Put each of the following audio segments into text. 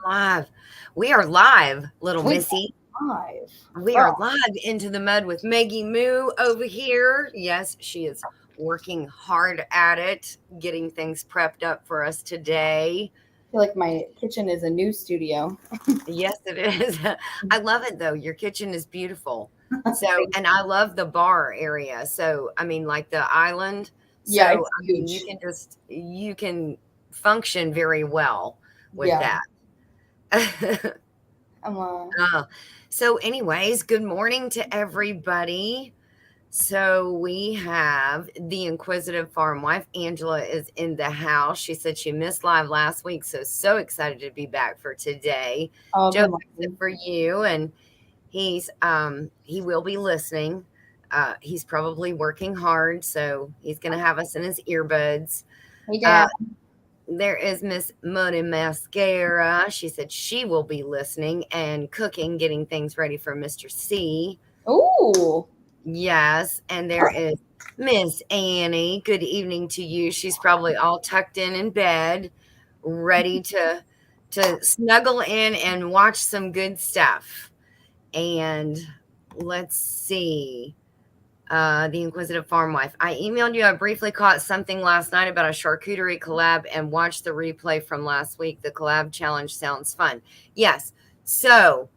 live. We are live, little We Missy. live. We are Girl, live into the mud with Meggy Moo over here. Yes, she is working hard at it, getting things prepped up for us today. I feel like my kitchen is a new studio. Yes, it is. I love it though. Your kitchen is beautiful. So, Thank and I love the bar area. So, I mean, like the island. Yeah, So, it's I mean, huge. you can function very well with Yeah. that. I'm Uh, so, anyways, good morning to everybody. So, we have the inquisitive farm wife. Angela is in the house. She said she missed live last week. So excited to be back for today. oh, Joe good fixed it morning. for you, and he will be listening. He's probably working hard, so he's going to have us in his earbuds. Hey, Uh, Dad. there is Miss Money Mascara. She said she will be listening and cooking, getting things ready for Mr. C. Ooh. Yes, and there is Miss Annie. Good evening to you. She's probably all tucked in bed, ready to snuggle in and watch some good stuff. And let's see. The Inquisitive Farm Wife. I emailed you. I briefly caught something last night about a charcuterie collab and watched the replay from last week. The collab challenge sounds fun. Yes. So,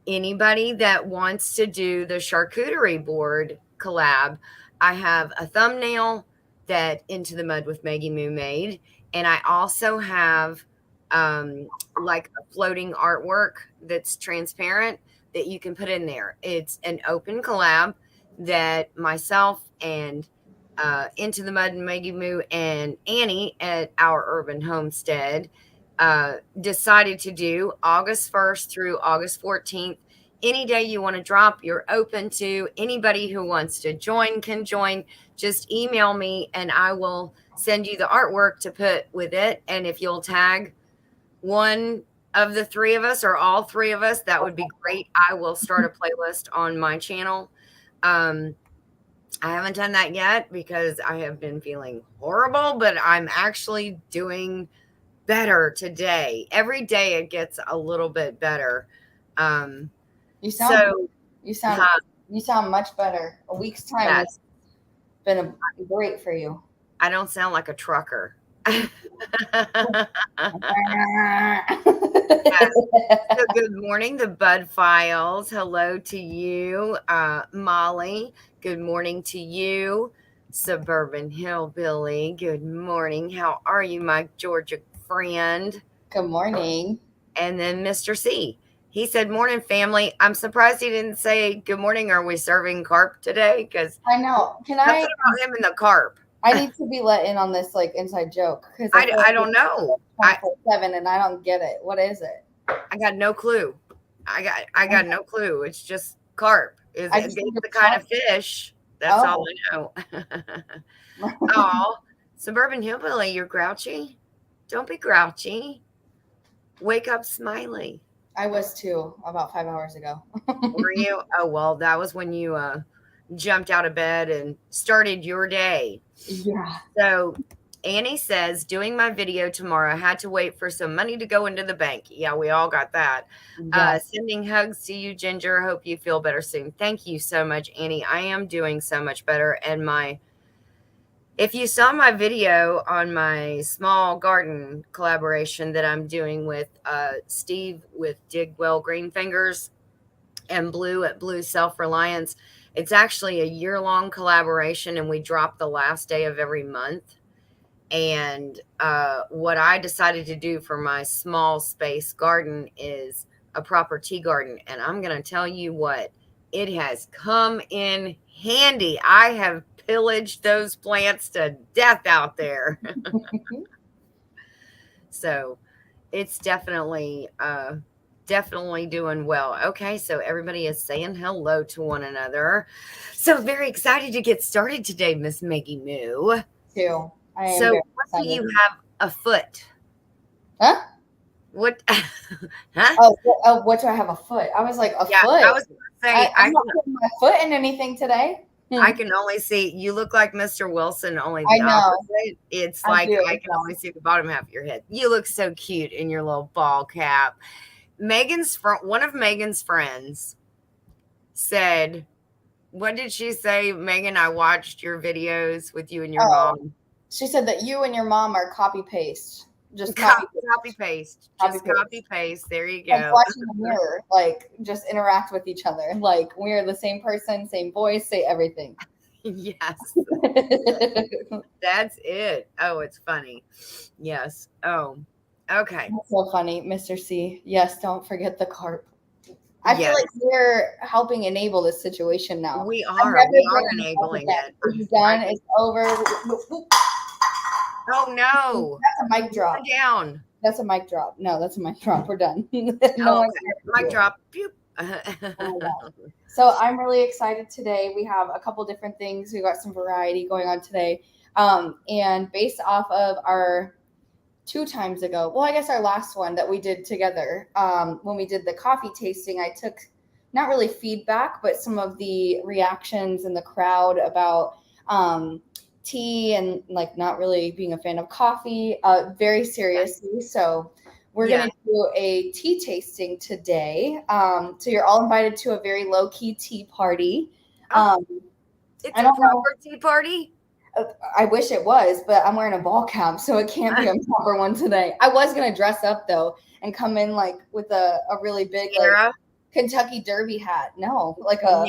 anybody that wants to do the charcuterie board collab, I have a thumbnail that Into the Mud with Meggy Moo made. And I also have like a floating artwork that's transparent that you can put in there. It's an open collab that myself and Into the Mud and Maggie Moo and Annie at Our Urban Homestead decided to do August 1st through August 14th. Any day you want to drop, you're open to. Anybody who wants to join can join. Just email me and I will send you the artwork to put with it. And if you'll tag one of the three of us or all three of us, that would be great. I will start a playlist on my channel. Um, I haven't done that yet because I have been feeling horrible, but I'm actually doing better today. Every day it gets a little bit better. Um, You sound so, you sound huh, you sound much better. A week's time has yes, been great for you. I don't sound like a trucker. Yes. So good morning, the Bud Files. Hello to you, Molly. Good morning to you, Suburban Hillbilly. Good morning. How are you, my Georgia friend? Good morning. And then Mr. C. He said, "Morning, family." I'm surprised he didn't say, "Good morning. Are we serving carp today?" Because I know. Can something I? about him and the carp. I need to be let in on this like inside joke because I I, feel I like don't it's know. 24/7 and I don't get it. What is it? I got no clue. I got no clue. It's just carp. I It's just think the it's kind fun. of fish. That's all Oh. I know. Oh, Suburban Hillbilly, you're grouchy. Don't be grouchy. Wake up, smiley. I was too about 5 hours ago. Were you? Oh well, that was when you jumped out of bed and started your day. Yeah. So Annie says, doing my video tomorrow. I had to wait for some money to go into the bank. Yeah, we all got that. Yeah. Sending hugs to you, Ginger. Hope you feel better soon. Thank you so much, Annie. I am doing so much better. And if you saw my video on my small garden collaboration that I'm doing with Steve with Dig Well Green Fingers and Blue at Blue Self Reliance, it's actually a year-long collaboration, and we drop the last day of every month. And what I decided to do for my small space garden is a proper tea garden. And I'm going to tell you what, it has come in handy. I have pillaged those plants to death out there. So it's definitely doing well. Okay, so everybody is saying hello to one another. So very excited to get started today, Miss Meggy Moo. Too. I am So very what do excited. you have afoot? Huh? What? Huh? Oh, what do I have a foot? I was like, a Yeah, foot? I was gonna say I'm not putting my foot in anything today. I can only see you look like Mr. Wilson, only I the know. opposite. It's I like do. I can only see the bottom half of your head. You look so cute in your little ball cap. One of Megan's friends said, what did she say? Megan, I watched your videos with you and your Oh, mom. she said that you and your mom are copy paste. Just copy Copy paste. copy Just paste. copy paste. There you Like go. watching the mirror, like just interact with each other. Like we're the same person, same voice, say everything. Yes. That's it. Oh, it's funny. Yes. Oh, okay. That's so funny, Mr. C. Yes, don't forget the carp. I feel Yes, like we're helping enable this situation now. we I'm are. never We are bringing this up enabling again. it. It's done. It's over. Oh no. That's a mic drop. One down. That's a mic drop. No, that's a mic drop. We're done. No Oh, one's okay. Mic drop. Pew. Oh my God. So I'm really excited today. We have a couple different things. We got some variety going on today. And based off of our 2 times ago, well, I guess our last one that we did together, when we did the coffee tasting, I took not really feedback, but some of the reactions in the crowd about tea and like not really being a fan of coffee very seriously. So we're going to do a tea tasting today. So you're all invited to a very low key tea party. It's I a don't know. proper tea party. I wish it was, but I'm wearing a ball cap, so it can't be a proper one today. I was gonna dress up though and come in like with a really big like Kentucky Derby hat. No, like a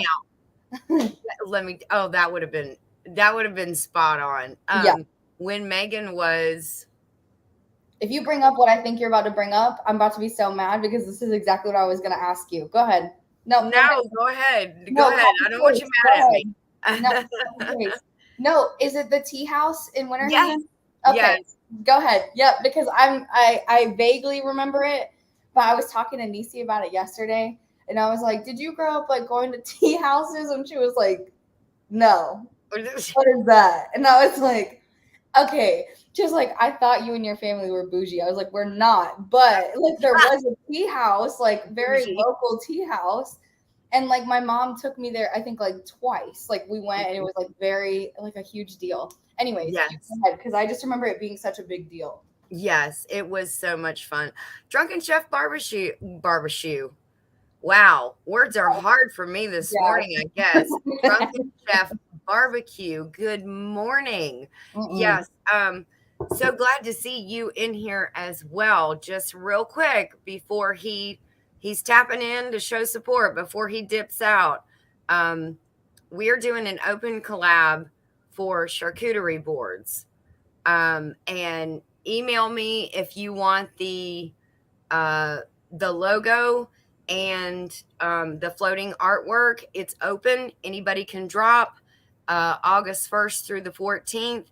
let me. Oh, that would have been spot on. Yeah. When Megan was. If you bring up what I think you're about to bring up, I'm about to be so mad because this is exactly what I was gonna ask you. Go ahead. No, go ahead. Go ahead. I don't want you mad at me. No, is it the tea house in Winter Haven? Okay. Yes. Go ahead. Yep, because I vaguely remember it, but I was talking to Nisi about it yesterday, and I was like, "Did you grow up like going to tea houses?" And she was like, "No." What is that? And I was like, "Okay." She was like, "I thought you and your family were bougie." I was like, "We're not," but like there was a tea house, like very local tea house. And like my mom took me there, I think like twice. Like we went and it was like very like a huge deal. Anyways, because I just remember it being such a big deal. Yes, it was so much fun. Drunken Chef Barbecue. Wow, words are hard for me this morning, I guess. Drunken Chef Barbecue. Good morning. Yes. So glad to see you in here as well. Just real quick before he's tapping in to show support before he dips out. We're doing an open collab for charcuterie boards. And email me if you want the logo and the floating artwork. It's open. Anybody can drop August 1st through the 14th.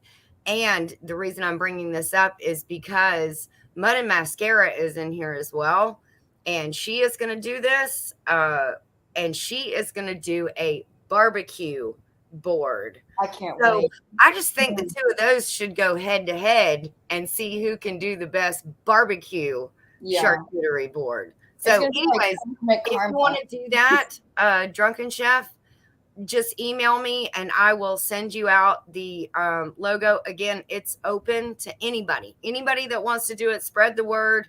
And the reason I'm bringing this up is because Mud and Mascara is in here as well. And she is going to do this. And she is going to do a barbecue board. I can't wait. I just think the two of those should go head to head and see who can do the best barbecue charcuterie board. So anyways, if you want to do that, Drunken Chef, just email me and I will send you out the logo. Again, it's open to anybody that wants to do it. Spread the word.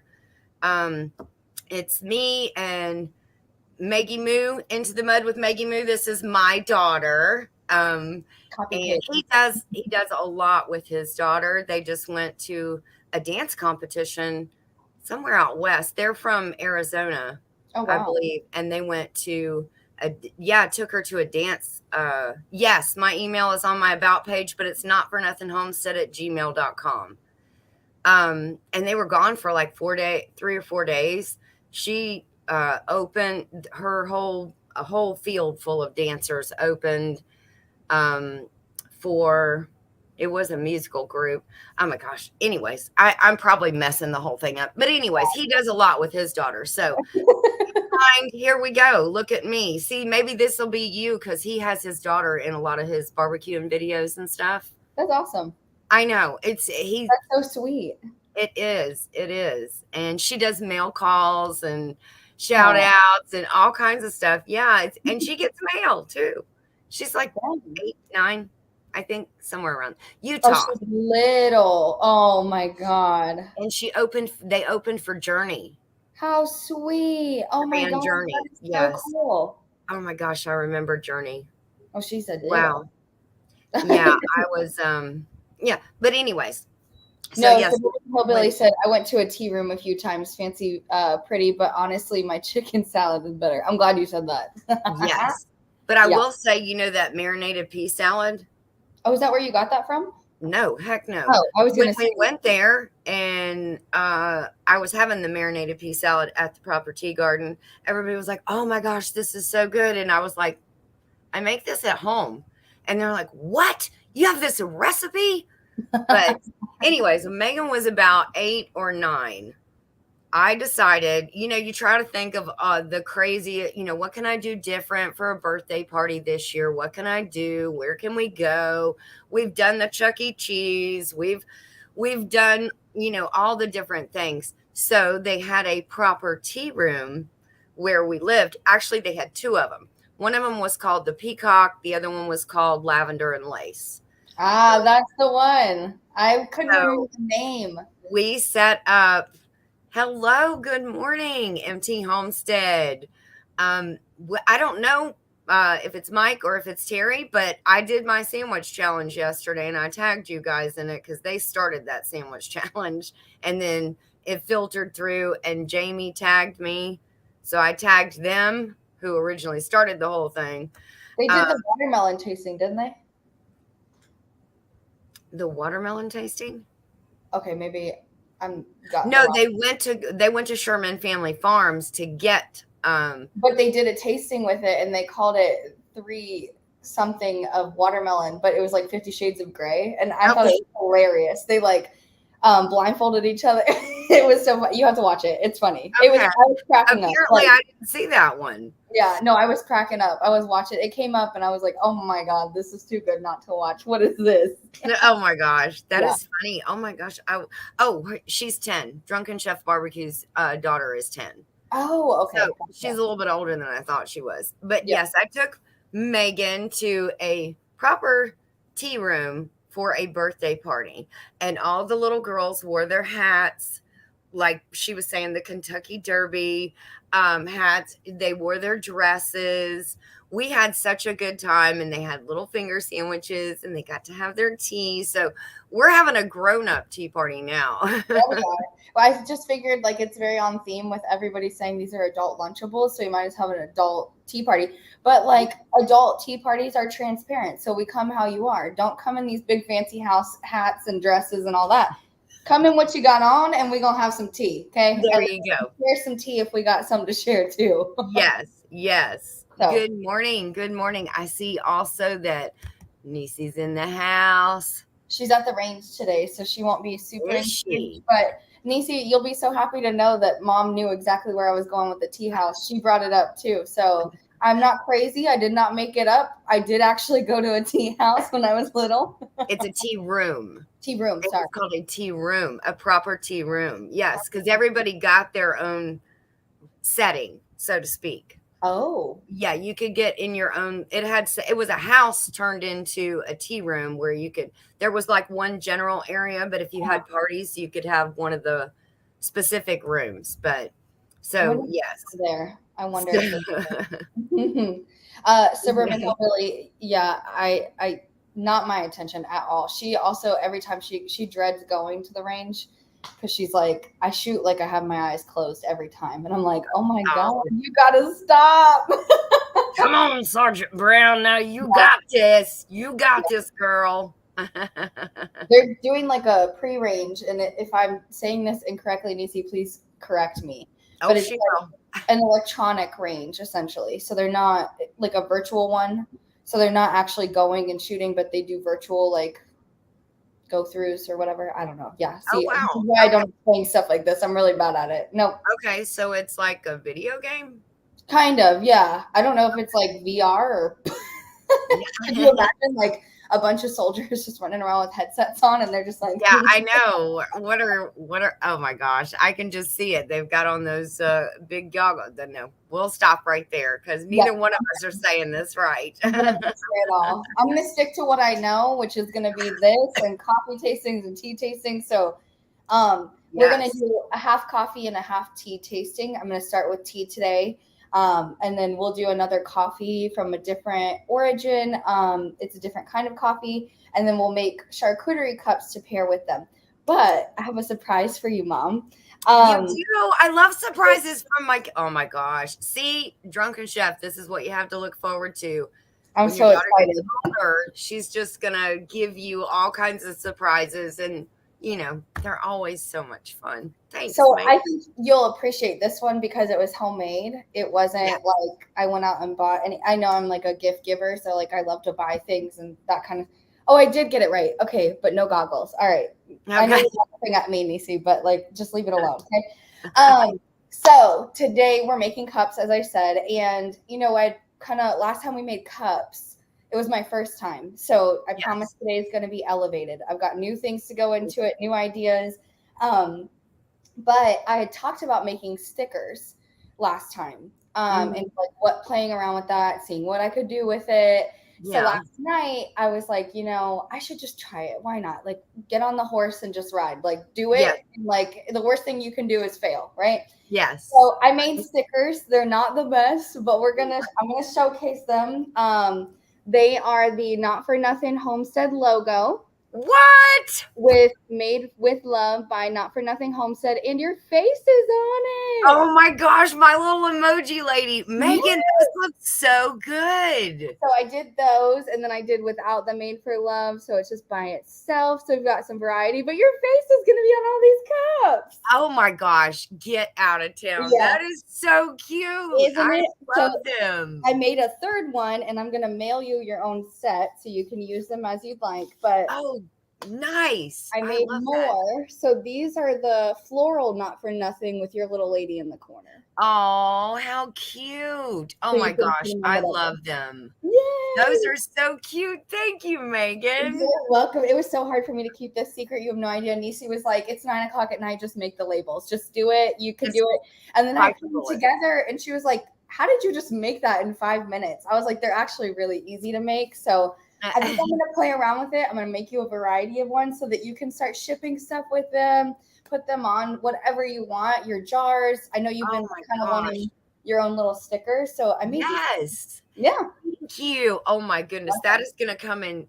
It's me and Meggy Moo, Into the Mud with Meggy Moo. This is my daughter. And he does a lot with his daughter. They just went to a dance competition somewhere out west. They're from Arizona, I believe. And they went to took her to a dance. Yes, my email is on my about page, but it's not for nothing homestead@gmail.com. And they were gone for like 3 or 4 days. She opened her whole field full of dancers opened for, it was a musical group. Oh my gosh. Anyways, I'm probably messing the whole thing up. But anyways, he does a lot with his daughter. So here we go. Look at me. See, maybe this will be you because he has his daughter in a lot of his barbecuing videos and stuff. That's awesome. I know. That's so sweet. It is. And she does mail calls and shout outs and all kinds of stuff. Yeah. And she gets mail too. She's like Dang. 8, 9, I think, somewhere around Oh, Utah. she's little. Oh my God. And they opened for Journey, How sweet. Oh the my band gosh, that Journey. is so Yes. cool. Oh my gosh, I remember Journey. Oh, she's a little. Wow. Yeah, I was yeah, but anyways. So No, yes, Suburban Hillbilly when said I went to a tea room a few times, fancy, pretty, but honestly, my chicken salad is better. I'm glad you said that. yes. But I Yeah. will say, that marinated pea salad? Oh, is that where you got that from? No, heck no. Oh, I was When gonna say. we went there and I was having the marinated pea salad at the proper tea garden, everybody was like, "Oh my gosh, this is so good." And I was like, "I make this at home." And they're like, "What? You have this recipe?" But anyways, Megan was about 8 or 9. I decided, you try to think of the crazy, what can I do different for a birthday party this year? What can I do? Where can we go? We've done the Chuck E. Cheese. We've done, all the different things. So they had a proper tea room where we lived. Actually, they had 2 of them. One of them was called the Peacock. The other one was called Lavender and Lace. Ah, that's the one. I couldn't remember So the name. we set up. Hello, good morning, MT Homestead. I don't know if it's Mike or if it's Terry, but I did my sandwich challenge yesterday and I tagged you guys in it because they started that sandwich challenge and then it filtered through and Jamie tagged me. So I tagged them who originally started the whole thing. They Uh, did the watermelon tasting, didn't they? the watermelon tasting? Okay, maybe I'm got the No, wrong. they went to Sherman Family Farms to get But they did a tasting with it, and they called it three something of watermelon, but it was like 50 Shades of Grey, and I thought it okay. was hilarious. They like blindfolded each other. It was so fun. You have to watch it. It's funny. It was. Okay. I was cracking up. Apparently, Like, I didn't see that one. yeah, no, I was cracking up. I was watching. It came up, and I was like, "Oh my god, this is too good not to watch. What is this?" No, oh my gosh, that Yeah. is funny. Oh my gosh. She's 10. Drunken Chef Barbecue's daughter is 10. Oh, So okay. she's Gotcha. a little bit older than I thought she was. But Yeah. yes, I took Megan to a proper tea room for a birthday party, and all the little girls wore their hats, like she was saying, the Kentucky Derby hats. They wore their dresses. We had such a good time, and they had little finger sandwiches, and they got to have their tea. So we're having a grown-up tea party now. Yeah, we are. Well, I just figured like it's very on theme with everybody saying these are adult Lunchables, so you might as well have an adult tea party. But like adult tea parties are transparent, so we come how you are. Don't come in these big fancy house hats and dresses and all that. Come in what you got on, and we're gonna have some tea, okay? There And you go. share some tea if we got some to share too. Yes, yes. So Good morning. Good morning. I see also that Niecy's in the house. she's at the range today, so she won't be super Is engaged. she? But Nisi, you'll be so happy to know that Mom knew exactly where I was going with the tea house. She brought it up too. So I'm not crazy. I did not make it up. I did actually go to a tea house when I was little. It's a tea room. Tea room, It sorry. was called a tea room, a proper tea room. Yes, because everybody got their own setting, so to speak. Oh, Yeah, you could get in your own. It was a house turned into a tea room where there was like one general area, but if you had parties, you could have one of the specific rooms. But I so wonder if yes. it's there. I wonder if it's So, there. Suburban Hillbilly, yeah, I not my attention at all. She also every time she dreads going to the range because she's like, I shoot like I have my eyes closed every time, and I'm like, oh my god, oh, you gotta stop. come on, Sergeant Brown. Now you got this. You got this, girl. They're doing like a pre-range, and if I'm saying this incorrectly, Nisi, please correct me. Oh, But it's she will. like an electronic range essentially, so they're not like a virtual one. So they're not actually going and shooting, but they do virtual like go throughs or whatever. I don't know. Yeah. Oh, See, this is wow. why I Okay. don't explain stuff like this. I'm really bad at it. No, Okay. So it's like a video game? kind of. Yeah. I don't know if it's like VR or could you imagine like a bunch of soldiers just running around with headsets on, and they're just like, Yeah, I know. What are oh my gosh, I can just see it. They've got on those big goggles. No, we'll stop right there because yeah, neither one of us are saying this right. I'm gonna mix it all. I'm gonna stick to what I know, which is gonna be this and coffee tastings and tea tastings. So we're going to Yes. do a half coffee and a half tea tasting. I'm going to start with tea today. And then we'll do another coffee from a different origin. It's a different kind of coffee. And then we'll make charcuterie cups to pair with them. But I have a surprise for you, Mom. You do. I love surprises from oh my gosh. See, Drunken Chef, this is what you have to look forward to. I'm When your so daughter gets excited. older, she's just gonna give you all kinds of surprises, and they're always so much fun. Thanks, So mate. I think you'll appreciate this one because it was homemade. It wasn't Yeah. like I went out and bought any. I know I'm like a gift giver, so like I love to buy things and that kind of. Oh, I did get it right. Okay, but no goggles. All right. I know Okay. you're laughing at me, Nisi, but like just leave it alone. Okay. So today we're making cups, as I said, and I kind of last time we made cups, it was my first time. So I promise Yes. today is going to be elevated. I've got new things to go into it, new ideas. Um, but I had talked about making stickers last time, and Mhm. like what playing around with that, seeing what I could do with it. So Yeah. last night I was like, I should just try it. Why not? Like get on the horse and just ride. Like do it. Yes. And, like the worst thing you can do is fail, right? Yes. So I made stickers. They're not the best, but I'm gonna showcase them. They are the Not for Nothing Homestead logo What? with Made with Love by Not for Nothing Homestead, and your face is on it. Oh my gosh, my little emoji lady. Megan, Yeah. those look so good. So I did those, and then I did without the Made for Love, so it's just by itself. So we've got some variety, but your face is gonna be on all these cups. Oh my gosh, get out of town. Yeah, That is so cute. isn't I it? So love them. I made a third one, and I'm gonna mail you your own set so you can use them as you'd like. But Oh, nice. I I made love that. more. So these are the floral Not for Nothing with your little lady in the corner. Oh, how cute. Oh So you my can gosh, put them I whatever. love them. Those Yay! are so cute. Thank you, Megan. You're welcome. It was so hard for me to keep this secret. You have no idea. Nisi was like, "It's 9 o'clock at night. Just make the labels. Just do it. You can Just do it." And then I bite put the them bullet. together, and she was like, "How did you just make that in 5 minutes?" I was like, "They're actually really easy to make." So I think I'm gonna play around with it. I'm gonna make you a variety of ones so that you can start shipping stuff with them. Put them on whatever you want. Your jars. I know you've Oh been my kind of gosh. wanting your own little stickers, so I made these. Yes. Yeah. Thank you. Oh my goodness. That is gonna come in.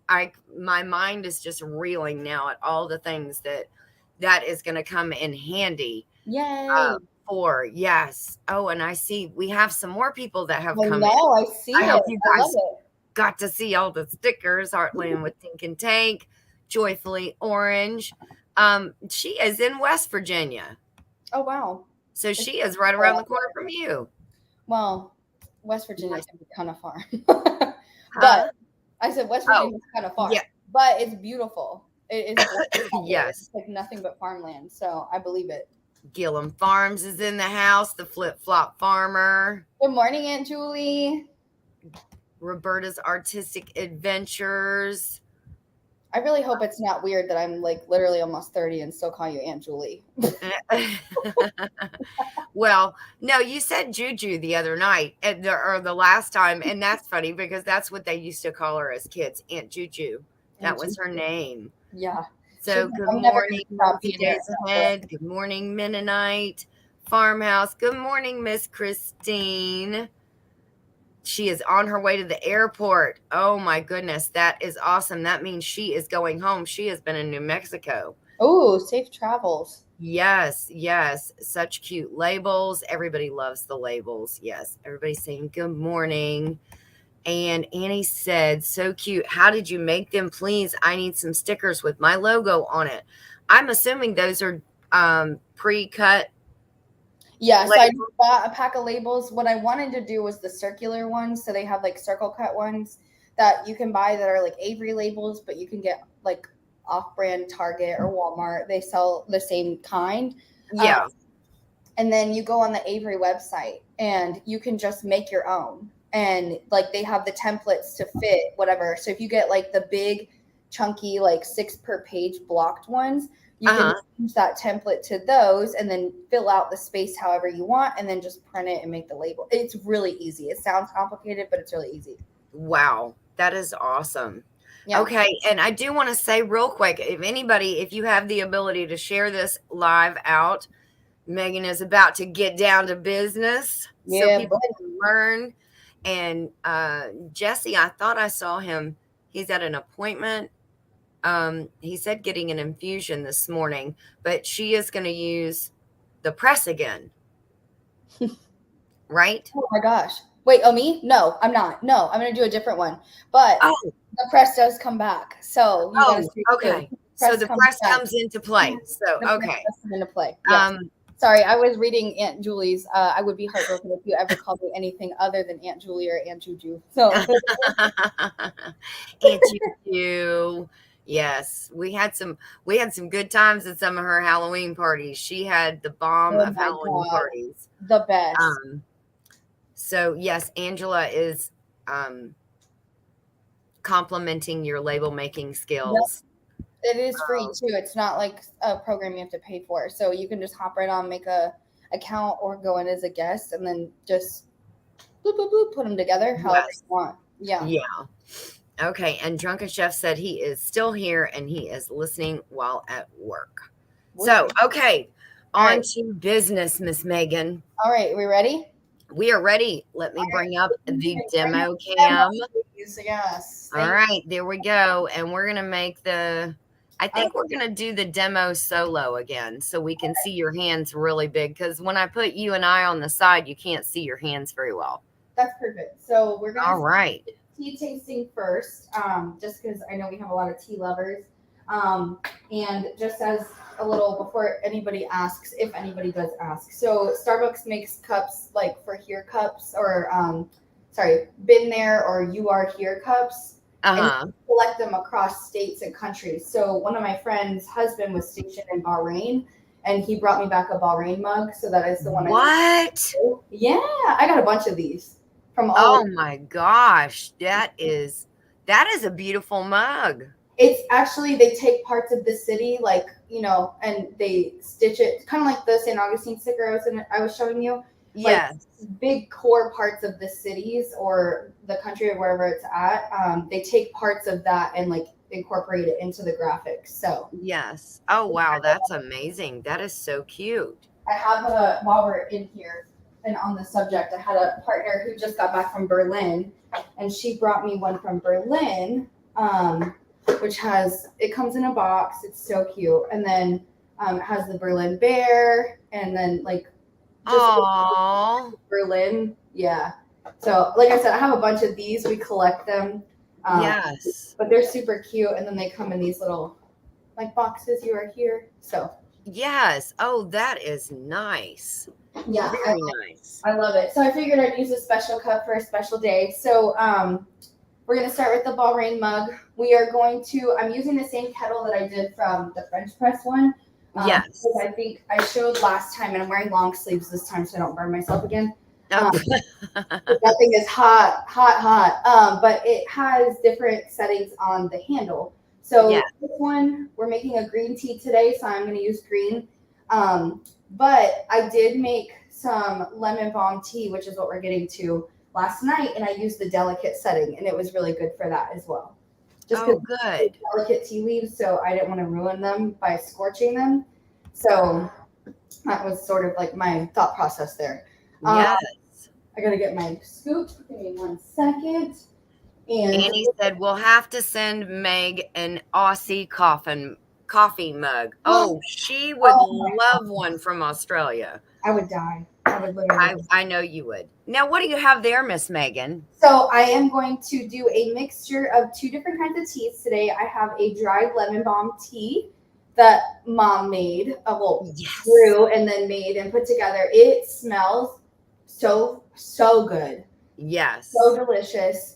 My mind is just reeling now at all the things that is gonna come in handy Yay. for. Yes. Oh, and I see we have some more people that have I come in. know. I see I it. hope you I love guys it. got to see all the stickers. Heartland with Tink and Tank, Joyfully Orange. She is in West Virginia. Oh wow. So It's she is right around the corner from you. well, West My- Virginia can be kind of far. But Huh? I said West Oh, Virginia is kind of yeah. far. But it's beautiful. It is gorgeous out here. Yes. It's like nothing but farmland. So I believe it. Gillum Farms is in the house, the Flip Flop Farmer, Good morning, Aunt Julie. Roberta's Artistic Adventures. I really hope it's not weird that I'm like literally almost 30 and still call you Aunt Julie. Well, no, you said Juju the other night, or the last time, and that's funny because that's what they used to call her as kids, Aunt Juju. That Aunt was her Julie. name. Yeah. So, good I'm never morning, gonna stop Rosy being Days Aunt Julie. Ahead. Good morning, Mennonite Farmhouse. Good morning, Miss Christine. She is on her way to the airport. Oh my goodness, that is awesome. That means she is going home. She has been in New Mexico. Oh, safe travels. Yes, yes. Such cute labels. Everybody loves the labels. Yes. Everybody's saying good morning. And Annie said, so cute. How did you make them? Please, I need some stickers with my logo on it. I'm assuming those are pre-cut. Yeah, so I labels. bought a pack of labels. What I wanted to do was the circular ones. So they have like circle cut ones that you can buy that are like Avery labels, but you can get like off-brand Target or Walmart. They sell the same kind. Yeah. And then you go on the Avery website and you can just make your own. And like they have the templates to fit whatever. So if you get like the big chunky, like 6 per page blocked ones, you can Uh-huh. use that template to those and then fill out the space however you want and then just print it and make the label. It's really easy. It sounds complicated, but it's really easy. Wow, that is awesome. Yeah. Okay, and I do want to say real quick, if you have the ability to share this live out, Megan is about to get down to business so Yeah, people but can learn. And Jesse, I thought I saw him. He's at an appointment. He said getting an infusion this morning, but she is going to use the press again, right? oh my gosh. Wait, oh me? No, I'm not. No, I'm gonna do a different one. But Oh, the press does come back. So you gotta oh, stay tuned. okay. The So press the comes press back. comes into play. So, The press okay. does come into play. Yes. Um, Sorry, I was reading Aunt Julie's. I would be heartbroken if you ever called me anything other than Aunt Julie or Aunt Juju. So Aunt Juju. Yes, we had some good times at some of her Halloween parties. She had the bomb oh of my Halloween god, parties. the best. Um, so yes, Angela is complimenting your label making Yep. skills. It is free Um, too. It's not like a program you have to pay for. So you can just hop right on, make a account, or go in as a guest, and then just bloop bloop bloop, put them together however you yes. want. Yeah. Yeah. Okay. And Drunken Chef said he is still here and he is listening while at work. So, Whoopee. okay, All on right. to business, Miss Megan. All right. We ready? We are ready. Let me All bring right. up the Bring up demo the demo, cam. please. Yes. All Thank right, there we go. And we're going to I you. think we're going to do the demo solo again so we can see your hands really big. Because when I put you and I on the side, you can't see your hands very well. That's perfect. So we're gonna All right. tea tasting first, just because I know we have a lot of tea lovers. And just as a little before anybody asks, if anybody does ask, so Starbucks makes cups like for here cups or sorry, been there or you are here cups, and you Uh-huh. can collect them across states and countries. So one of my friends' husband was stationed in Bahrain, and he brought me back a Bahrain mug. So that is the one I use. What? Yeah, I got a bunch of these from all over. Oh my gosh. That is a beautiful mug. It's actually they take parts of the city, like and they stitch it, kind of like the St. Augustine sticker I was showing you, like Yes. big core parts of the cities or the country or wherever it's at. They take parts of that and like incorporate it into the graphics. So Yes. Oh wow, that's amazing. That is so cute. I have while we're in here and on the subject, I had a partner who just got back from Berlin, and she brought me one from Berlin, which it comes in a box. It's so cute, and then it has the Berlin bear, and then like just Oh. Berlin, yeah. So like I said, I have a bunch of these. We collect them, Yes. but they're super cute, and then they come in these little like boxes. You are here, so. Yes. Oh, that is nice. Yeah, Very nice. I love it. So I figured I'd use a special cup for a special day. So we're going to start with the Bahrain mug. I'm using the same kettle that I did from the French press one. Yes. I think I showed last time, and I'm wearing long sleeves this time so I don't burn myself again. Oh. That thing is hot, hot, hot. But it has different settings on the handle. So Yeah. this one, we're making a green tea today, so I'm going to use green. But I did make some lemon balm tea, which is what we're getting to last night, and I used the delicate setting, and it was really good for that as well. Just Oh, because good. delicate tea leaves, so I didn't want to ruin them by scorching them. So that was sort of like my thought process there. Yes. I gotta get my scoop. Give me 1 second. And Annie said we'll have to send Meg an Aussie coffee mug. Oh, she would love one from Australia. I would die. I would literally. I know you would. Now, what do you have there, Miss Megan? So I am going to do a mixture of 2 different kinds of teas today. I have a dried lemon balm tea that Mom made, Yes. grew and then made and put together. It smells so good. Yes. So delicious.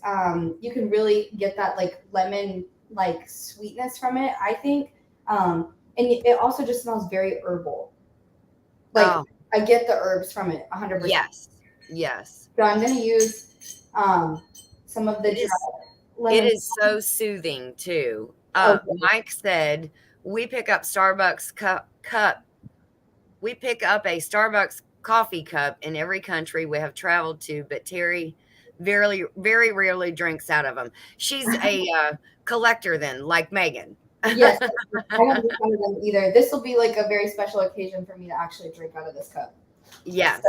You can really get that like lemon like sweetness from it, I think. And it also just smells very herbal. Like Oh, I get the herbs from it 100%. yes. Yes. So I'm going to use some of the It is, dried it lemon. is so soothing too. Okay. Mike said we pick up Starbucks cup. We pick up a Starbucks coffee cup in every country we have traveled to, but Terry very rarely drinks out of them. She's a collector, then, like Megan. Yes, I haven't decided them either. This will be like a very special occasion for me to actually drink out of this cup. Yes.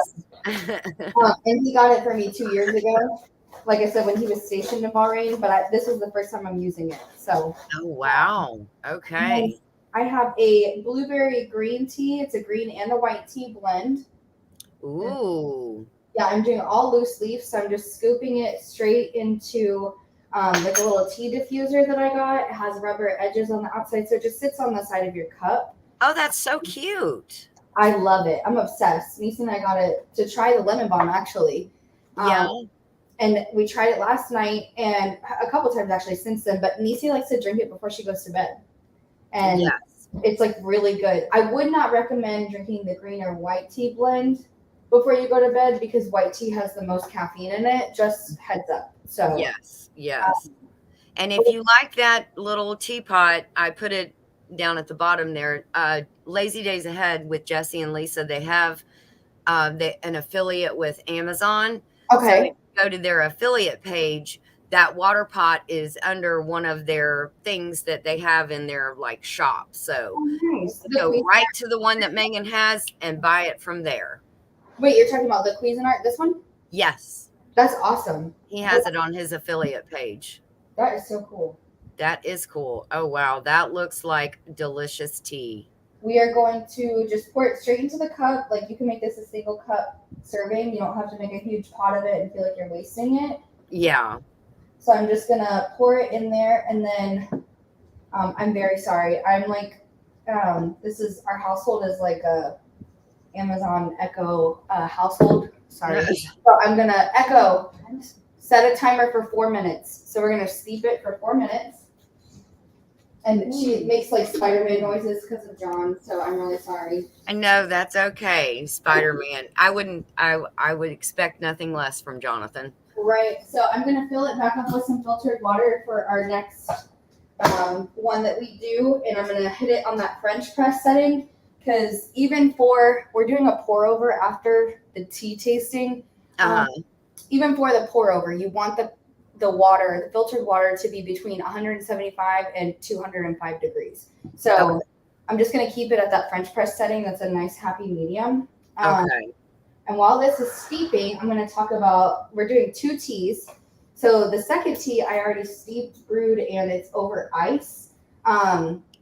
And he got it for me 2 years ago. Like I said, when he was stationed in Bahrain, but this is the first time I'm using it. So, Oh, wow. and Okay. I have a blueberry green tea. It's a green and a white tea blend. And Ooh. yeah, I'm doing all loose leaf, so I'm just scooping it straight into like a little tea diffuser that I got. It has rubber edges on the outside, so it just sits on the side of your cup. Oh, that's so cute. I love it. I'm obsessed. Nisi and I got it to try the lemon balm actually. Yeah. And we tried it last night and a couple times actually since then. But Nisi likes to drink it before she goes to bed. And Yes. it's like really good. I would not recommend drinking the green or white tea blend before you go to bed because white tea has the most caffeine in it. Just heads up. So, Yes. Yes. And if you like that little teapot, I put it down at the bottom there. Lazy Days Ahead with Jesse and Lisa, they have an affiliate with Amazon. So if okay. you go to their affiliate page, that water pot is under one of their things that they have in their like shop. So Oh, you nice. can The go Cuisinart. right to the one that Megan has and buy it from there. Wait, you're talking about the Cuisinart? This one? Yes, That's awesome. he has it on his affiliate page. That is so cool. That is cool. Oh, wow. That looks like delicious tea. We are going to just pour it straight into the cup. Like you can make this a single cup serving. You don't have to make a huge pot of it and feel like you're wasting it. Yeah. So I'm just gonna pour it in there, and then I'm very sorry. I'm like, this is our household is like a Amazon Echo household. Sorry. So I'm gonna Echo set a timer for 4 minutes. So we're gonna steep it for 4 minutes. And she makes like Spider-Man noises because of John, so I'm really sorry. I know that's okay, Spider-Man. I would expect nothing less from Jonathan. Right. So I'm gonna fill it back up with some filtered water for our next one that we do, and I'm gonna hit it on that French press setting because we're doing a pour over after the tea tasting. Uh-huh. Even for the pour over, you want the filtered water to be between 175 and 205 degrees. So Okay. I'm just going to keep it at that French press setting. That's a nice happy medium. Okay. And while this is steeping, I'm going to talk about, we're doing 2 teas. So the second tea I already steeped, brewed, and it's over ice.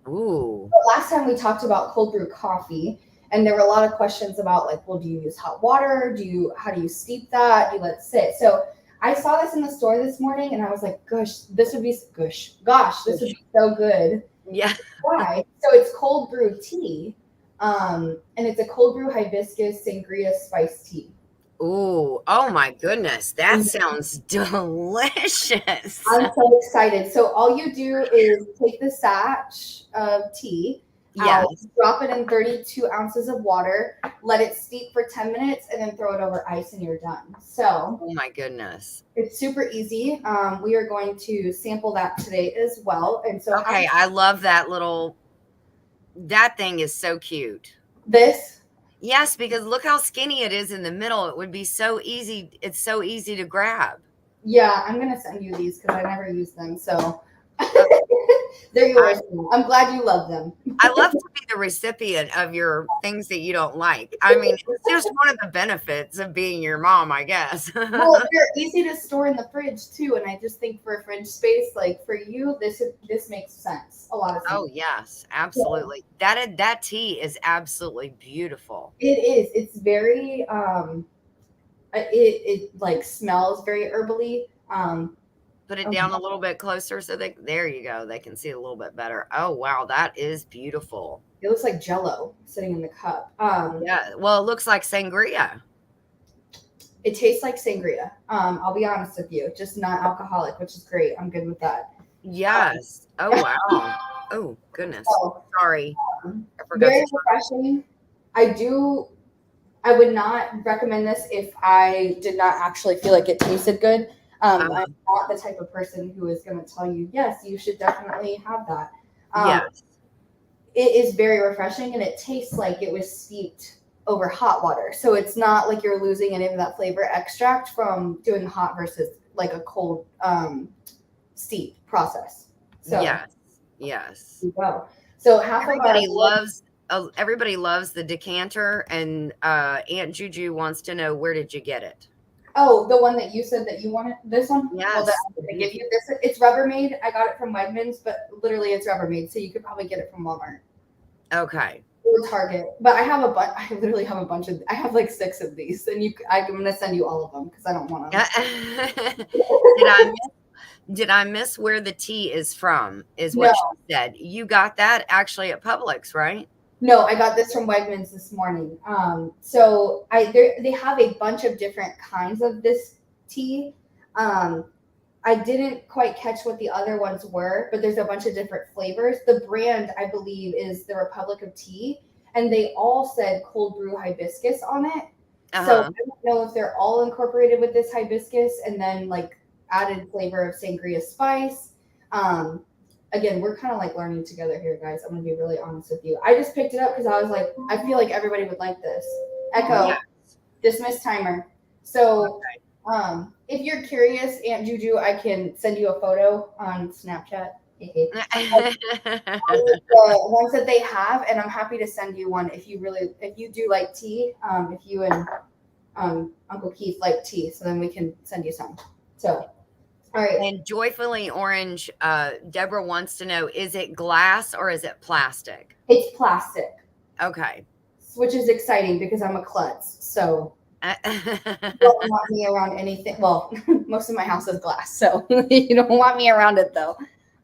Ooh. But last time we talked about cold brew coffee, and there were a lot of questions about like, well, do you use hot water? How do you steep that? Do you let it sit? So I saw this in the store this morning, and I was like, gosh, this would be so good. Yeah. Why? So it's cold brew tea, and it's a cold brew hibiscus sangria spice tea. Ooh. Oh my goodness. That sounds delicious. I'm so excited. So all you do is take the satch of tea, Yes. drop it in 32 ounces of water, let it steep for 10 minutes, and then throw it over ice, and you're done. So Oh my goodness. it's super easy. We are going to sample that today as well. And so Okay, I love that thing is so cute. this, Yes, because look how skinny it is in the middle. It would be so easy. It's so easy to grab. yeah, I'm going to send you these because I never use them. So they're yours. I'm glad you love them. I love to be the recipient of your things that you don't like. I mean, it's just one of the benefits of being your mom, I guess. Well, they're easy to store in the fridge too, and I just think for a fridge space, like for you, this makes sense. A lot of sense. Oh, yes, absolutely. That tea is absolutely beautiful. It is. It's very it like smells very herbally. Put it down a little bit closer so there you go. They can see it a little bit better. Oh, wow, that is beautiful. It looks like Jello sitting in the cup. Yeah, well, it looks like sangria. It tastes like sangria. I'll be honest with you, just not alcoholic, which is great. I'm good with that. Yes. Oh, wow. Oh, goodness. Sorry. I forgot Very to turn. refreshing. I would not recommend this if I did not actually feel like it tasted good. I'm not the type of person who is going to tell you, yes, you should definitely have that. Yes. It is very refreshing, and it tastes like it was steeped over hot water. So it's not like you're losing any of that flavor extract from doing hot versus like a cold steep process. So yes. there you go. So half of our everybody loves the decanter, and Aunt Juju wants to know, where did you get it? Oh, the one that you said that you wanted, this one? Well, Yes. I'm going to give you this. It's Rubbermaid. I got it from Wegmans, but literally it's Rubbermaid, so you could probably get it from Walmart. Okay. Or Target. But I have a bunch. I literally have a bunch of. I have like 6 of these, and I'm going to send you all of them because I don't want them. Did I miss where the tea is from? Is what No. she said. You got that actually at Publix, right? No, I got this from Wegmans this morning. So they have a bunch of different kinds of this tea. I didn't quite catch what the other ones were, but there's a bunch of different flavors. The brand, I believe, is the Republic of Tea, and they all said cold brew hibiscus on it. So I don't know if they're all incorporated with this hibiscus and then like added flavor of sangria spice. Again, we're kind of like learning together here, guys. I'm gonna be really honest with you. I just picked it up because I was like, I feel like everybody would like this. Echo, dismiss timer. So, if you're curious, Aunt Juju, I can send you a photo on Snapchat. The ones that they have, and I'm happy to send you one if you do like tea. If you and Uncle Keith like tea, so then we can send you some. So. All right. And Joyfully Orange, Deborah wants to know, is it glass or is it plastic? It's plastic. Okay. Which is exciting because I'm a klutz. So you don't want me around anything. Well, most of my house is glass, so you don't want me around it though.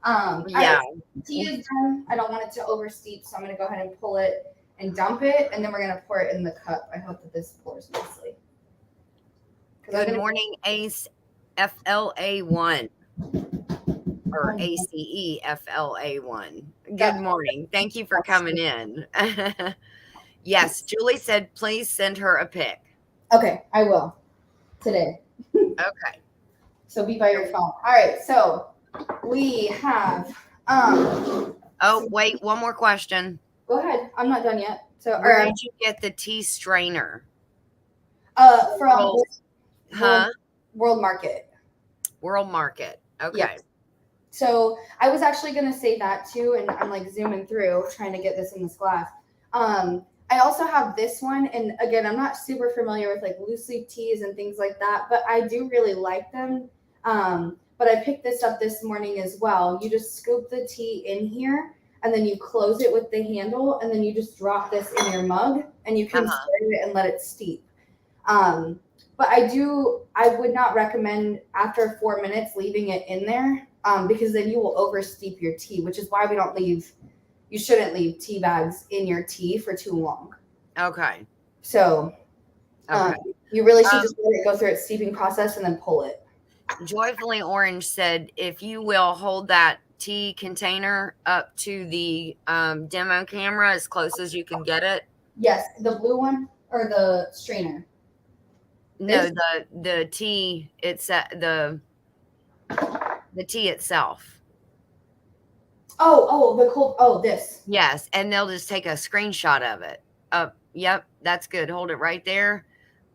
Right, tea is done. I don't want it to oversteep, so I'm going to go ahead and pull it and dump it, and then we're going to pour it in the cup. I hope that this pours nicely. Good morning, Ace. FLA1 or ACEFLA1. Good morning. Thank you for coming in. Yes, Julie said, please send her a pic. Okay, I will today. Okay. So be by your phone. All right, so we have. Oh, wait, one more question. Go ahead. I'm not done yet. So, where did you get the tea strainer? From World Market. World Market. Okay. Yes. So I was actually going to say that too, and I'm like zooming through trying to get this in this glass. I also have this one, and again, I'm not super familiar with like loose leaf teas and things like that, but I do really like them. But I picked this up this morning as well. You just scoop the tea in here, and then you close it with the handle, and then you just drop this in your mug, and you can stir it and let it steep. But I would not recommend after 4 minutes leaving it in there because then you will oversteep your tea, which is why you shouldn't leave tea bags in your tea for too long. Okay. So you really should just let it go through its steeping process and then pull it. Joyfully Orange said, if you will hold that tea container up to the demo camera as close as you can get it. Yes, the blue one or the strainer? No, the tea. It's the tea itself. Oh, the cold. Oh, this. Yes, and they'll just take a screenshot of it. Yep, that's good. Hold it right there.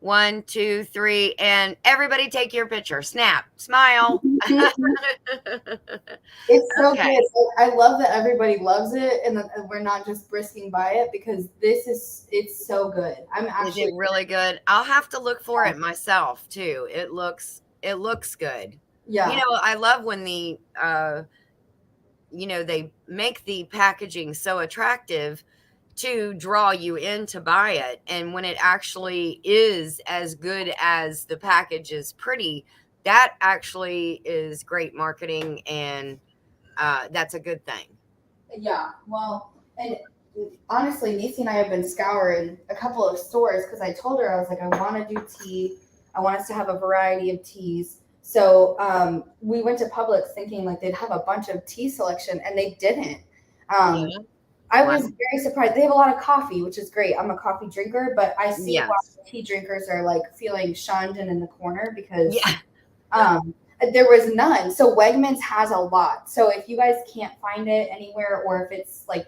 1, 2, 3, and everybody take your picture. Snap, smile. It's so good. I love that everybody loves it, and that we're not just brisking by it because it's so good. Is it really good? I'll have to look for it myself too. It looks good. Yeah. You know, I love when the they make the packaging so attractive to draw you in to buy it, and when it actually is as good as the package is pretty, that actually is great marketing, and that's a good thing. Yeah, well, and honestly, Nisi and I have been scouring a couple of stores because I told her, I was like, I want to do tea. I want us to have a variety of teas. So we went to Publix thinking like they'd have a bunch of tea selection, and they didn't. I was very surprised. They have a lot of coffee, which is great. I'm a coffee drinker, but I see why tea drinkers are like feeling shunned and in the corner because There was none. So Wegmans has a lot. So if you guys can't find it anywhere, or if it's like,